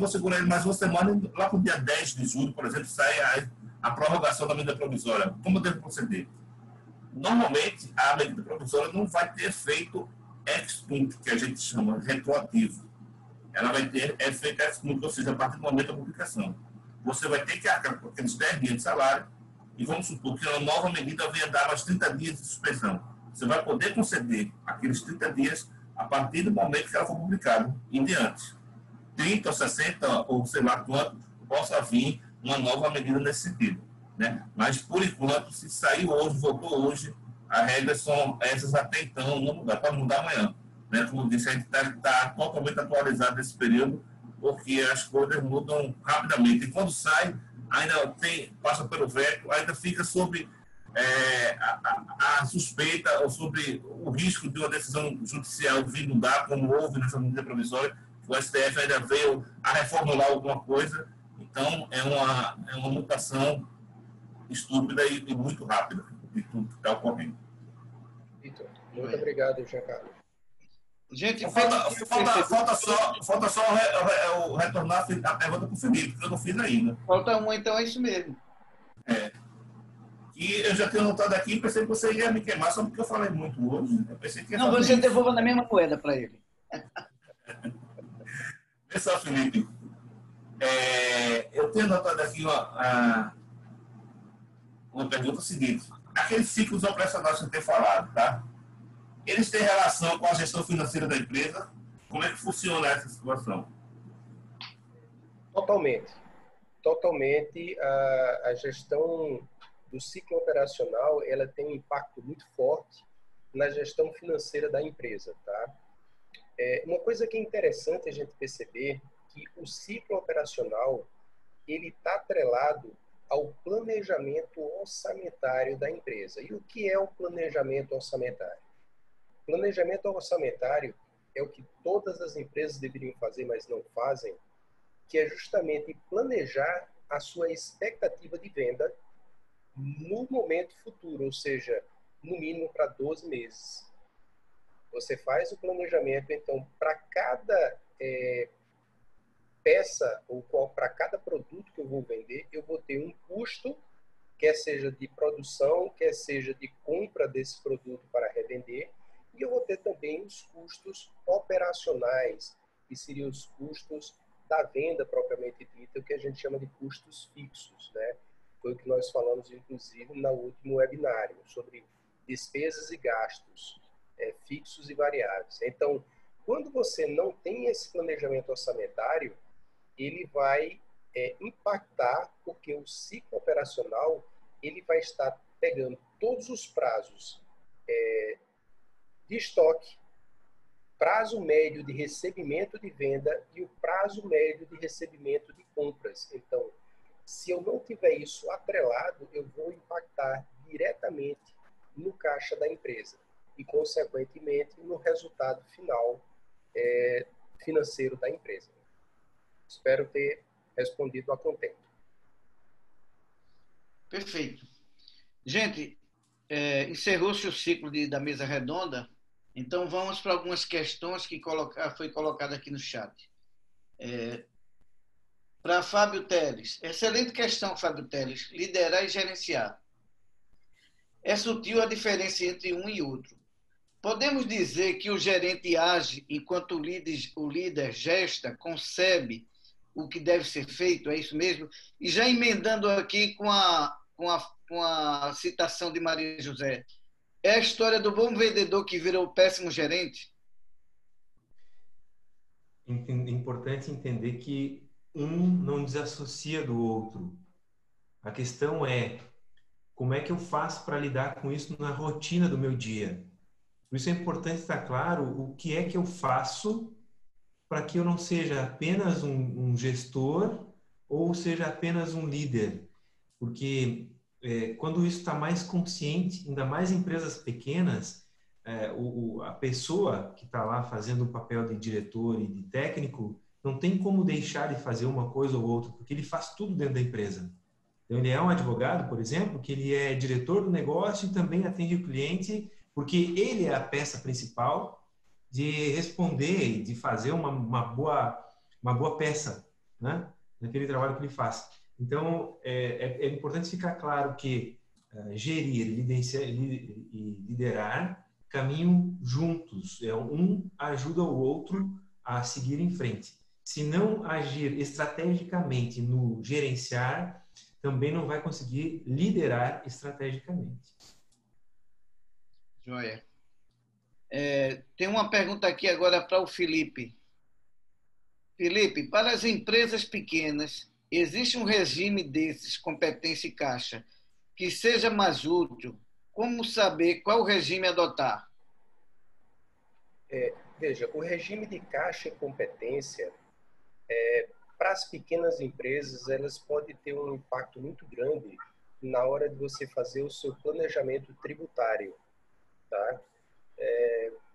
segurar ele mais uma semana, lá para o dia 10 de julho, por exemplo, sai a prorrogação da medida provisória. Como eu devo proceder? Normalmente, a medida provisória não vai ter efeito ex-tunc, que a gente chama retroativo. Ela vai ter efeito ex-tunc, ou seja, a partir do momento da publicação. Você vai ter que arcar com aqueles 10 dias de salário, e vamos supor que uma nova medida venha dar mais 30 dias de suspensão. Você vai poder conceder aqueles 30 dias a partir do momento que ela for publicada, em diante. 30 ou 60, ou sei lá quanto, possa vir uma nova medida nesse sentido. Né? Mas, por enquanto, se sair hoje, voltou hoje, as regras são essas até então, não mudar, pode mudar amanhã. Né? Como eu disse, a gente está totalmente atualizado nesse período, porque as coisas mudam rapidamente. E quando sai, ainda passa pelo veto, ainda fica sob a suspeita ou sobre o risco de uma decisão judicial vir mudar, como houve nessa medida provisória. O STF ainda veio a reformular alguma coisa. Então, é uma mutação estúpida e muito rápida de tudo que está ocorrendo. Vitor, muito obrigado, Jean Carlos. Gente, falta só retornar a pergunta para o Felipe, que eu não fiz ainda. Falta uma, então é isso mesmo. E eu já tenho notado aqui, pensei que você ia me queimar só porque eu falei muito hoje. Eu pensei que não, você devolva na mesma moeda para ele. Pessoal, Felipe, eu tenho notado aqui uma pergunta seguinte. Aqueles ciclos operacionais que eu tenho falado, tá? Eles têm relação com a gestão financeira da empresa? Como é que funciona essa situação? Totalmente. Totalmente. A gestão do ciclo operacional, ela tem um impacto muito forte na gestão financeira da empresa, tá? Uma coisa que é interessante a gente perceber que o ciclo operacional, ele está atrelado ao planejamento orçamentário da empresa. E o que é o planejamento orçamentário? Planejamento orçamentário é o que todas as empresas deveriam fazer, mas não fazem, que é justamente planejar a sua expectativa de venda no momento futuro, ou seja, no mínimo para 12 meses. Você faz o planejamento, então, para cada peça ou para cada produto que eu vou vender, eu vou ter um custo, quer seja de produção, quer seja de compra desse produto para revender, e eu vou ter também os custos operacionais, que seriam os custos da venda propriamente dita, o que a gente chama de custos fixos, né? Foi o que nós falamos, inclusive, no último webinário, sobre despesas e gastos fixos e variáveis. Então, quando você não tem esse planejamento orçamentário, ele vai impactar, porque o ciclo operacional ele vai estar pegando todos os prazos de estoque, prazo médio de recebimento de venda e o prazo médio de recebimento de compras. Então, se eu não tiver isso atrelado, eu vou impactar diretamente no caixa da empresa e, consequentemente, no resultado final financeiro da empresa. Espero ter respondido a contento. Perfeito. Gente, encerrou-se o ciclo da mesa redonda, então vamos para algumas questões que foi colocada aqui no chat. Para Fábio Teles. Excelente questão, Fábio Teles. Liderar e gerenciar. É sutil a diferença entre um e outro. Podemos dizer que o gerente age enquanto o líder gesta, concebe o que deve ser feito, é isso mesmo? E já emendando aqui com a citação de Maria José, é a história do bom vendedor que virou péssimo gerente? É importante entender que um não desassocia do outro. A questão é como é que eu faço para lidar com isso na rotina do meu dia. Por isso é importante estar claro o que é que eu faço para que eu não seja apenas um gestor ou seja apenas um líder. Porque quando isso está mais consciente, ainda mais em empresas pequenas, a pessoa que está lá fazendo o papel de diretor e de técnico não tem como deixar de fazer uma coisa ou outra, porque ele faz tudo dentro da empresa. Então, ele é um advogado, por exemplo, que ele é diretor do negócio e também atende o cliente, porque ele é a peça principal de responder e de fazer uma boa peça, né, naquele trabalho que ele faz. Então, é importante ficar claro que gerir e liderar caminham juntos. Um ajuda o outro a seguir em frente. Se não agir estrategicamente no gerenciar, também não vai conseguir liderar estrategicamente. Joia. Tem uma pergunta aqui agora para o Felipe. Felipe, para as empresas pequenas, existe um regime desses, competência e caixa, que seja mais útil? Como saber qual regime adotar? Veja, o regime de caixa e competência, para as pequenas empresas, elas podem ter um impacto muito grande na hora de você fazer o seu planejamento tributário. Tá?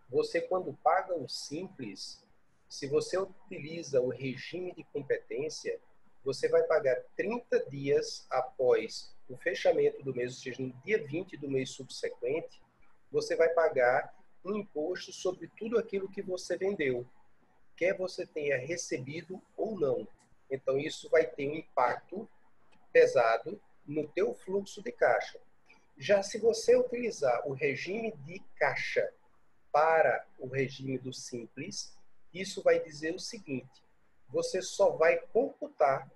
Você, quando paga o Simples, se você utiliza o regime de competência, você vai pagar 30 dias após o fechamento do mês, ou seja, no dia 20 do mês subsequente, você vai pagar um imposto sobre tudo aquilo que você vendeu, quer você tenha recebido ou não. Então, isso vai ter um impacto pesado no teu fluxo de caixa. Já se você utilizar o regime de caixa para o regime do Simples, isso vai dizer o seguinte: você só vai computar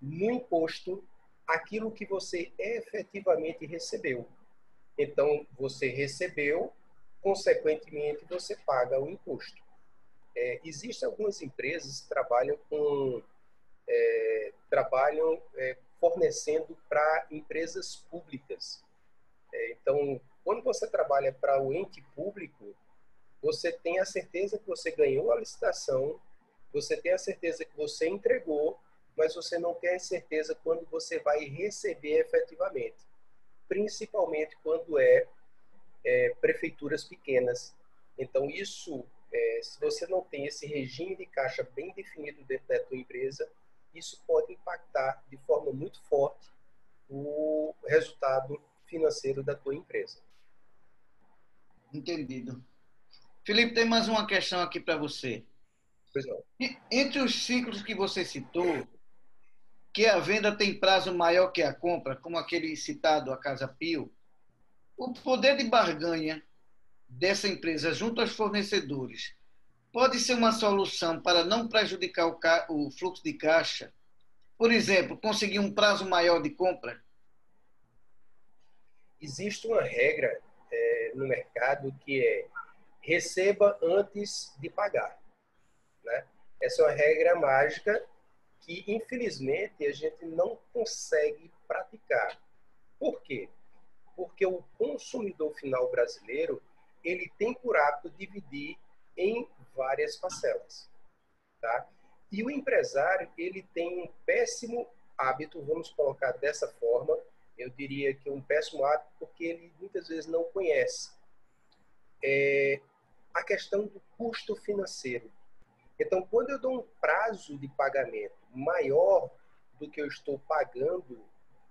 no imposto aquilo que você efetivamente recebeu. Então, você recebeu, consequentemente, você paga o imposto. Existem algumas empresas que trabalham fornecendo para empresas públicas. Então, quando você trabalha para o ente público, você tem a certeza que você ganhou a licitação, você tem a certeza que você entregou, mas você não tem a certeza quando você vai receber efetivamente. Principalmente quando prefeituras pequenas. Então, isso, se você não tem esse regime de caixa bem definido dentro da tua empresa, isso pode impactar de forma muito forte o resultado financeiro da tua empresa. Entendido. Felipe, tem mais uma questão aqui para você. Pois não. Entre os ciclos que você citou, que a venda tem prazo maior que a compra, como aquele citado, a Casa Pio, o poder de barganha dessa empresa junto aos fornecedores pode ser uma solução para não prejudicar o fluxo de caixa? Por exemplo, conseguir um prazo maior de compra? Existe uma regra no mercado que é receba antes de pagar, né? Essa é uma regra mágica que, infelizmente, a gente não consegue praticar. Por quê? Porque o consumidor final brasileiro, ele tem por hábito dividir em várias parcelas, tá? E o empresário, ele tem um péssimo hábito, vamos colocar dessa forma, eu diria que um péssimo hábito porque ele muitas vezes não conhece a questão do custo financeiro. Então, quando eu dou um prazo de pagamento maior do que eu estou pagando,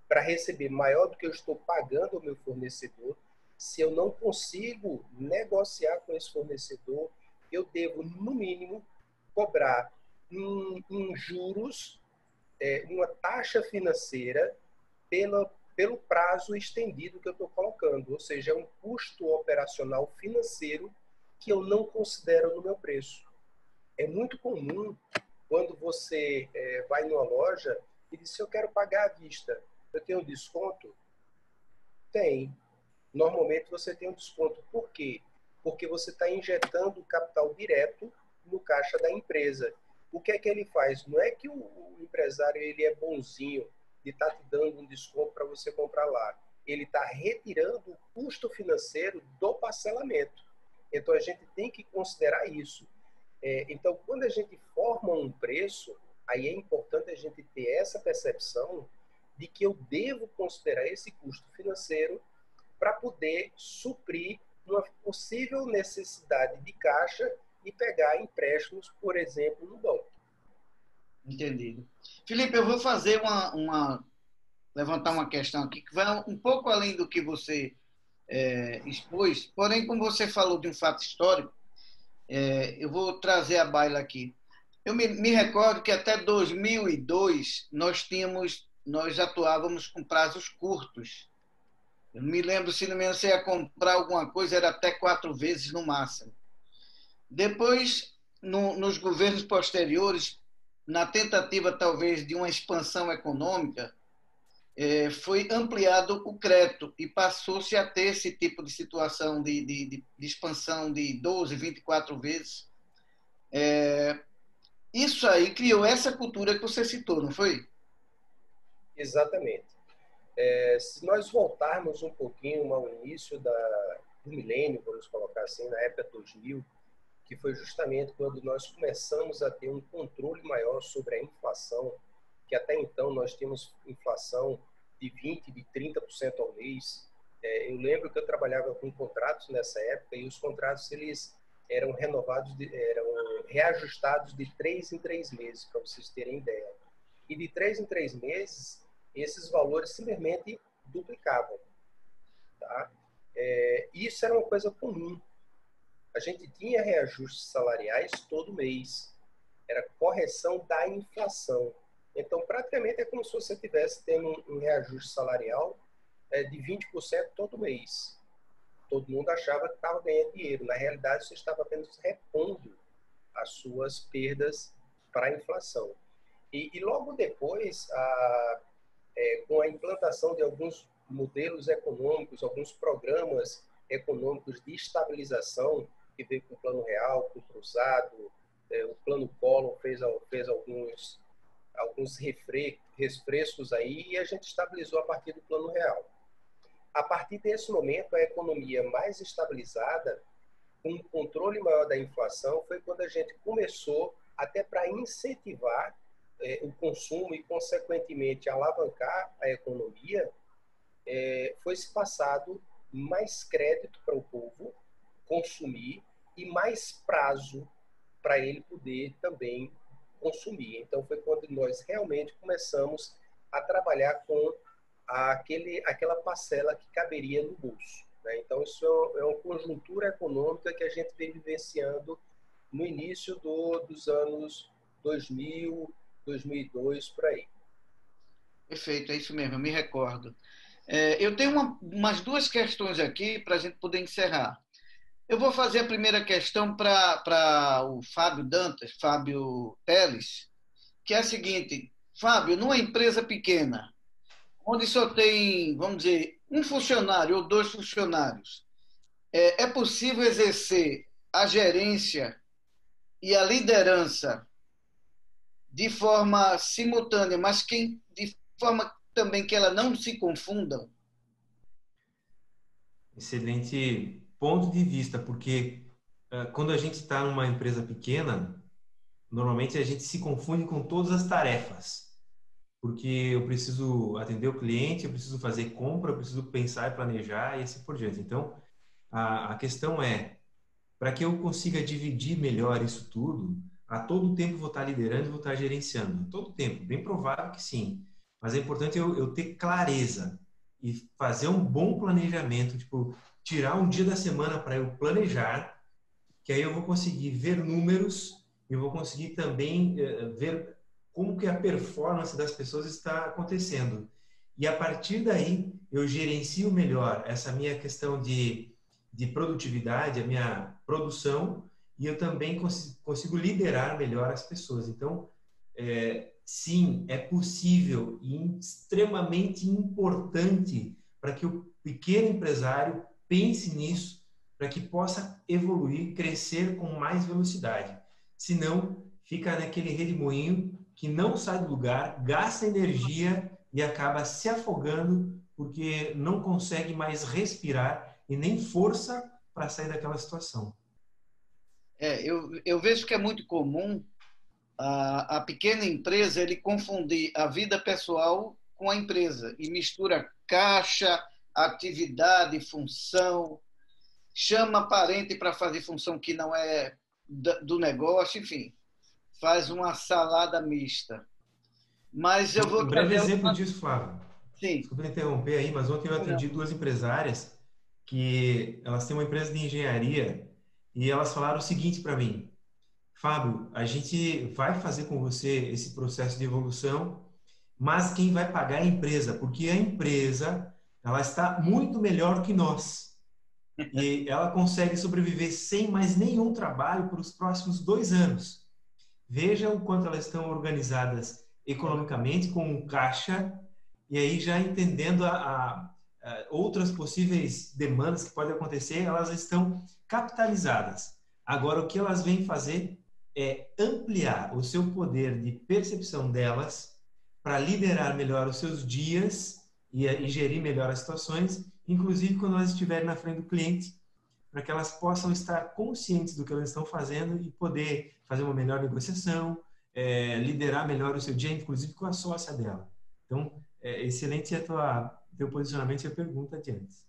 para receber maior do que eu estou pagando ao meu fornecedor, se eu não consigo negociar com esse fornecedor, eu devo, no mínimo, cobrar em juros, uma taxa financeira pelo prazo estendido que eu estou colocando. Ou seja, é um custo operacional financeiro que eu não considero no meu preço. É muito comum quando você vai numa loja e diz: se eu quero pagar à vista, eu tenho um desconto? Tem. Normalmente você tem um desconto. Por quê? Porque você está injetando capital direto no caixa da empresa. O que é que ele faz? Não é que o empresário ele é bonzinho de estar te dando um desconto para você comprar lá. Ele está retirando o custo financeiro do parcelamento. Então a gente tem que considerar isso. Então, quando a gente forma um preço, aí é importante a gente ter essa percepção de que eu devo considerar esse custo financeiro para poder suprir uma possível necessidade de caixa e pegar empréstimos, por exemplo, no banco. Entendido. Felipe, eu vou fazer levantar uma questão aqui que vai um pouco além do que você expôs, porém, como você falou de um fato histórico, eu vou trazer a baila aqui. Eu me recordo que até 2002 nós atuávamos com prazos curtos. Eu não me lembro, se não me engano, você ia comprar alguma coisa, era até 4 vezes no máximo. Depois, nos governos posteriores, na tentativa talvez de uma expansão econômica, foi ampliado o crédito e passou-se a ter esse tipo de situação de expansão de 12, 24 vezes. Isso aí criou essa cultura que você citou, não foi? Exatamente. Se nós voltarmos um pouquinho ao início do milênio, vamos colocar assim, na época 2000, que foi justamente quando nós começamos a ter um controle maior sobre a inflação, que até então nós tínhamos inflação de 20%, de 30% ao mês. Eu lembro que eu trabalhava com contratos nessa época e os contratos eles eram renovados, eram reajustados de 3 em 3 meses, para vocês terem ideia. E de 3 em 3 meses, esses valores simplesmente duplicavam. Tá? Isso era uma coisa comum. A gente tinha reajustes salariais todo mês. Era correção da inflação. Então, praticamente é como se você estivesse tendo um reajuste salarial de 20% todo mês. Todo mundo achava que estava ganhando dinheiro. Na realidade, você estava apenas repondo as suas perdas para a inflação. E logo depois, com a implantação de alguns modelos econômicos, alguns programas econômicos de estabilização, que veio com o Plano Real, com o Cruzado, o Plano Collor fez alguns refrescos aí e a gente estabilizou a partir do Plano Real. A partir desse momento, a economia mais estabilizada, com um controle maior da inflação, foi quando a gente começou, até para incentivar o consumo e, consequentemente, alavancar a economia, foi-se passado mais crédito para o povo consumir e mais prazo para ele poder também consumir. Então, foi quando nós realmente começamos a trabalhar com aquela parcela que caberia no bolso, né? Então, isso é uma conjuntura econômica que a gente vem vivenciando no início dos anos 2000, 2002, por aí. Perfeito, é isso mesmo, eu me recordo. Eu tenho umas duas questões aqui para a gente poder encerrar. Eu vou fazer a primeira questão para o Fábio Teles, que é a seguinte: Fábio, numa empresa pequena, onde só tem, vamos dizer, um funcionário ou dois funcionários, é possível exercer a gerência e a liderança de forma simultânea, mas de forma também que ela não se confundam? Excelente ponto de vista, porque quando a gente está numa empresa pequena, normalmente a gente se confunde com todas as tarefas, porque eu preciso atender o cliente, eu preciso fazer compra, eu preciso pensar e planejar e assim por diante. Então, a questão é, para que eu consiga dividir melhor isso tudo, a todo tempo vou estar liderando e vou estar gerenciando. A todo tempo, bem provável que sim. Mas é importante eu ter clareza e fazer um bom planejamento, tipo, tirar um dia da semana para eu planejar, que aí eu vou conseguir ver números e vou conseguir também ver como que a performance das pessoas está acontecendo. E a partir daí, eu gerencio melhor essa minha questão de produtividade, a minha produção, e eu também consigo liderar melhor as pessoas. Então, sim, é possível e extremamente importante para que o pequeno empresário pense nisso, para que possa evoluir, crescer com mais velocidade. Senão, fica naquele redemoinho que não sai do lugar, gasta energia e acaba se afogando porque não consegue mais respirar e nem força para sair daquela situação. Eu vejo que é muito comum a pequena empresa ele confundir a vida pessoal com a empresa e mistura caixa, atividade, função, chama parente para fazer função que não é do negócio, enfim, faz uma salada mista. Mas eu vou Um breve trazer exemplo disso, Flávio. Sim. Desculpa interromper aí, mas ontem eu atendi duas empresárias que elas têm uma empresa de engenharia e elas falaram o seguinte para mim: Fábio, a gente vai fazer com você esse processo de evolução, mas quem vai pagar é a empresa, porque a empresa ela está muito melhor que nós. E ela consegue sobreviver sem mais nenhum trabalho por os próximos 2 anos. Veja o quanto elas estão organizadas economicamente, com um caixa, e aí já entendendo outras possíveis demandas que podem acontecer, elas estão capitalizadas. Agora, o que elas vêm fazer é ampliar o seu poder de percepção delas para liderar melhor os seus dias e gerir melhor as situações, inclusive quando elas estiverem na frente do cliente, para que elas possam estar conscientes do que elas estão fazendo e poder fazer uma melhor negociação, liderar melhor o seu dia, inclusive com a sócia dela. Então, excelente teu posicionamento e a pergunta de antes.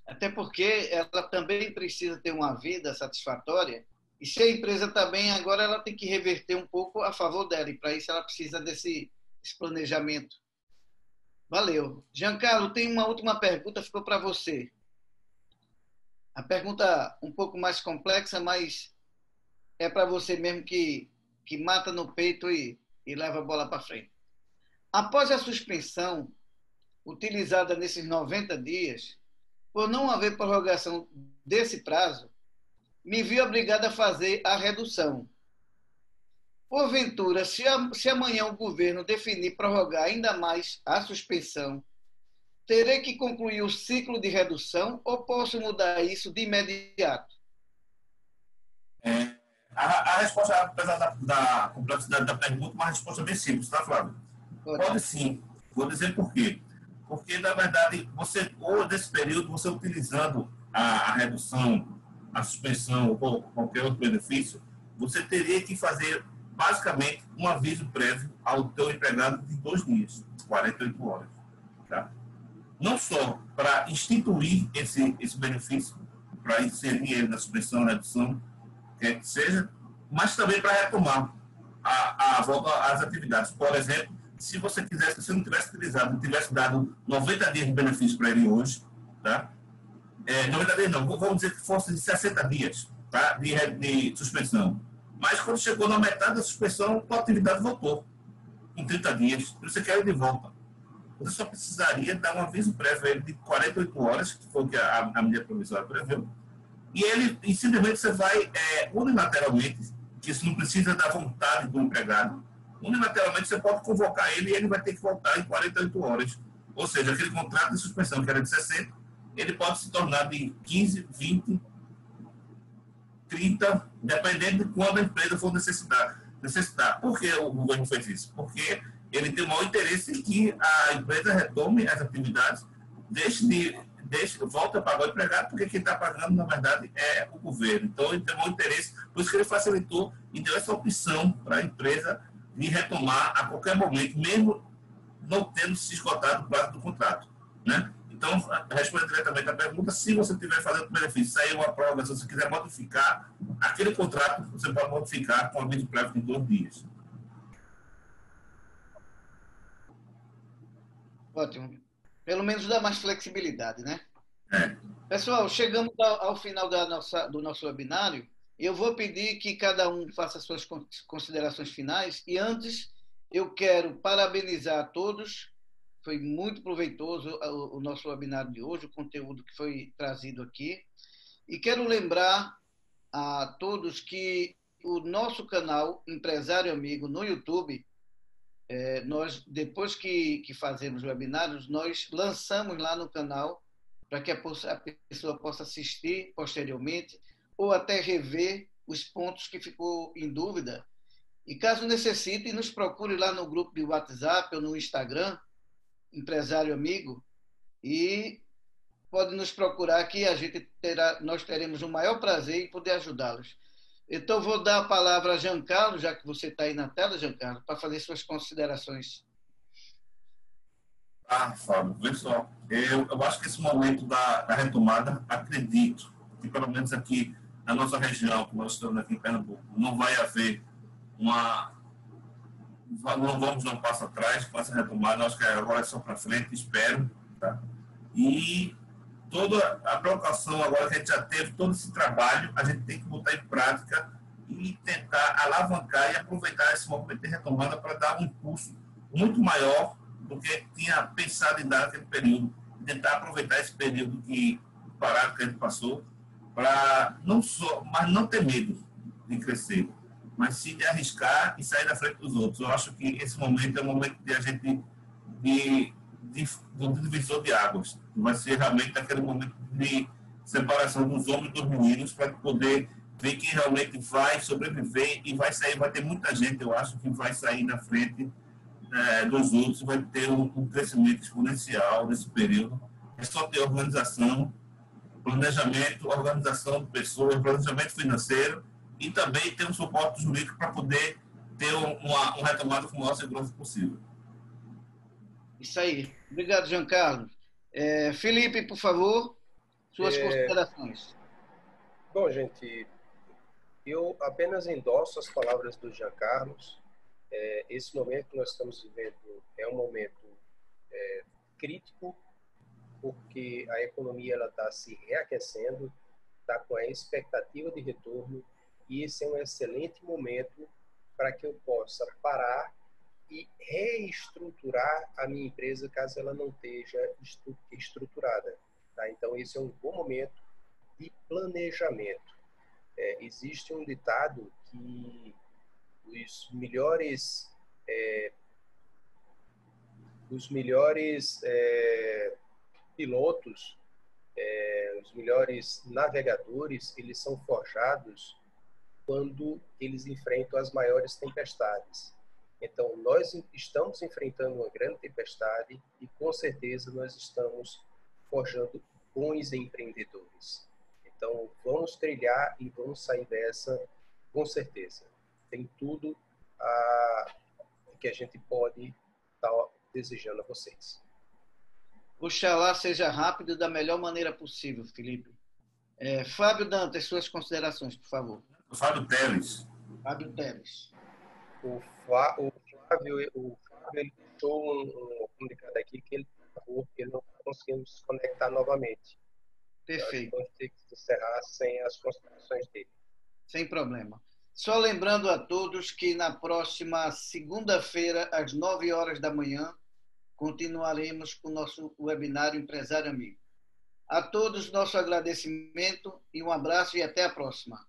Até porque ela também precisa ter uma vida satisfatória, e se a empresa está bem, agora ela tem que reverter um pouco a favor dela, e para isso ela precisa desse planejamento. Valeu. Giancarlo, tem uma última pergunta, ficou para você. A pergunta um pouco mais complexa, mas é para você mesmo que mata no peito e leva a bola para frente. Após a suspensão utilizada nesses 90 dias, por não haver prorrogação desse prazo, me vi obrigado a fazer a redução. Porventura, se amanhã o governo definir prorrogar ainda mais a suspensão, terei que concluir o ciclo de redução ou posso mudar isso de imediato? A resposta, apesar da complexidade da pergunta, uma resposta bem simples, tá, Flávio? Pode sim. Vou dizer por quê. Porque, na verdade, ou nesse período, você utilizando a redução, a suspensão ou qualquer outro benefício, você teria que fazer, basicamente, um aviso prévio ao teu empregado de 2 dias, 48 horas. Tá? Não só para instituir esse benefício, para inserir ele na suspensão, na redução, quer que seja, mas também para retomar. a volta às atividades. Por exemplo, se você quisesse, se não tivesse utilizado, não tivesse dado 90 dias de benefício para ele hoje, tá? 90 dias não, vamos dizer que fosse 60 dias, tá? de suspensão. Mas quando chegou na metade da suspensão, a atividade voltou em 30 dias. Você quer ir de volta. Você só precisaria dar um aviso prévio a ele de 48 horas, que foi o que a medida provisória preveu, e simplesmente você vai unilateralmente, que isso não precisa da vontade do empregado, unilateralmente você pode convocar ele e ele vai ter que voltar em 48 horas. Ou seja, aquele contrato de suspensão que era de 60, ele pode se tornar de 15, 20, 30, dependendo de quando a empresa for necessitar. Por que o governo fez isso? Porque ele tem o maior interesse em que a empresa retome as atividades, volta a pagar o empregado, porque quem está pagando, na verdade, é o governo. Então, ele tem o maior interesse, por isso que ele facilitou e deu essa opção para a empresa de retomar a qualquer momento, mesmo não tendo se esgotado o prazo do contrato, né? Então, respondendo diretamente à pergunta, se você estiver fazendo benefício, sair uma prova, se você quiser modificar aquele contrato, você pode modificar com aviso prévio de 2 dias. Ótimo. Pelo menos dá mais flexibilidade, né? É. Pessoal, chegamos ao final do nosso webinário. Eu vou pedir que cada um faça suas considerações finais. E antes, eu quero parabenizar a todos. Foi muito proveitoso o nosso webinário de hoje, o conteúdo que foi trazido aqui. E quero lembrar a todos que o nosso canal Empresário Amigo no YouTube, nós, depois que fazemos webinários, nós lançamos lá no canal para que a pessoa possa assistir posteriormente ou até rever os pontos que ficou em dúvida. E caso necessite, nos procure lá no grupo de WhatsApp ou no Instagram, Empresário Amigo, e pode nos procurar que nós teremos o maior prazer em poder ajudá-los. Então, vou dar a palavra a Giancarlo, já que você está aí na tela, Giancarlo, para fazer suas considerações. Fábio, pessoal, eu acho que esse momento da retomada, acredito que pelo menos aqui na nossa região, que nós estamos aqui em Pernambuco, não vai haver não vamos dar um passo atrás com essa retomada, acho que agora é só para frente, espero, tá? E toda a preocupação agora que a gente já teve, todo esse trabalho, a gente tem que botar em prática e tentar alavancar e aproveitar esse momento de retomada para dar um impulso muito maior do que tinha pensado em dar naquele período. Tentar aproveitar esse período parado que a gente passou para mas não ter medo de crescer, mas sim de arriscar e sair da frente dos outros. Eu acho que esse momento é um momento de a gente do divisor de águas. Vai ser realmente aquele momento de separação dos homens e dos meninos para poder ver quem realmente vai sobreviver e vai sair. Vai ter muita gente, eu acho, que vai sair na frente dos outros, vai ter um crescimento exponencial nesse período. É só ter organização, planejamento, organização de pessoas, planejamento financeiro e também ter um suporte jurídico para poder ter uma retomada com a maior segurança possível. Isso aí. Obrigado, Giancarlo. Felipe, por favor, suas considerações. Bom, gente, eu apenas endosso as palavras do Giancarlo. Esse momento que nós estamos vivendo é um momento crítico, porque a economia está se reaquecendo, está com a expectativa de retorno, e esse é um excelente momento para que eu possa parar e reestruturar a minha empresa caso ela não esteja estruturada. Tá? Então, esse é um bom momento de planejamento. Existe um ditado que os melhores pilotos, os melhores navegadores, eles são forjados quando eles enfrentam as maiores tempestades. Então, nós estamos enfrentando uma grande tempestade e, com certeza, nós estamos forjando bons empreendedores. Então, vamos trilhar e vamos sair dessa, com certeza. Tem tudo que a gente pode estar desejando a vocês. Oxalá seja rápido da melhor maneira possível, Felipe. Fábio Dantas, suas considerações, por favor. Fábio Teles. Fábio Teles. O Flávio ele deixou um comunicado aqui que ele travou, porque ele não conseguiu se conectar novamente. Perfeito. Vamos ter que encerrar sem as considerações dele. Sem problema. Só lembrando a todos que na próxima segunda-feira, às 9 horas da manhã, continuaremos com o nosso webinário Empresário Amigo. A todos, nosso agradecimento e um abraço e até a próxima.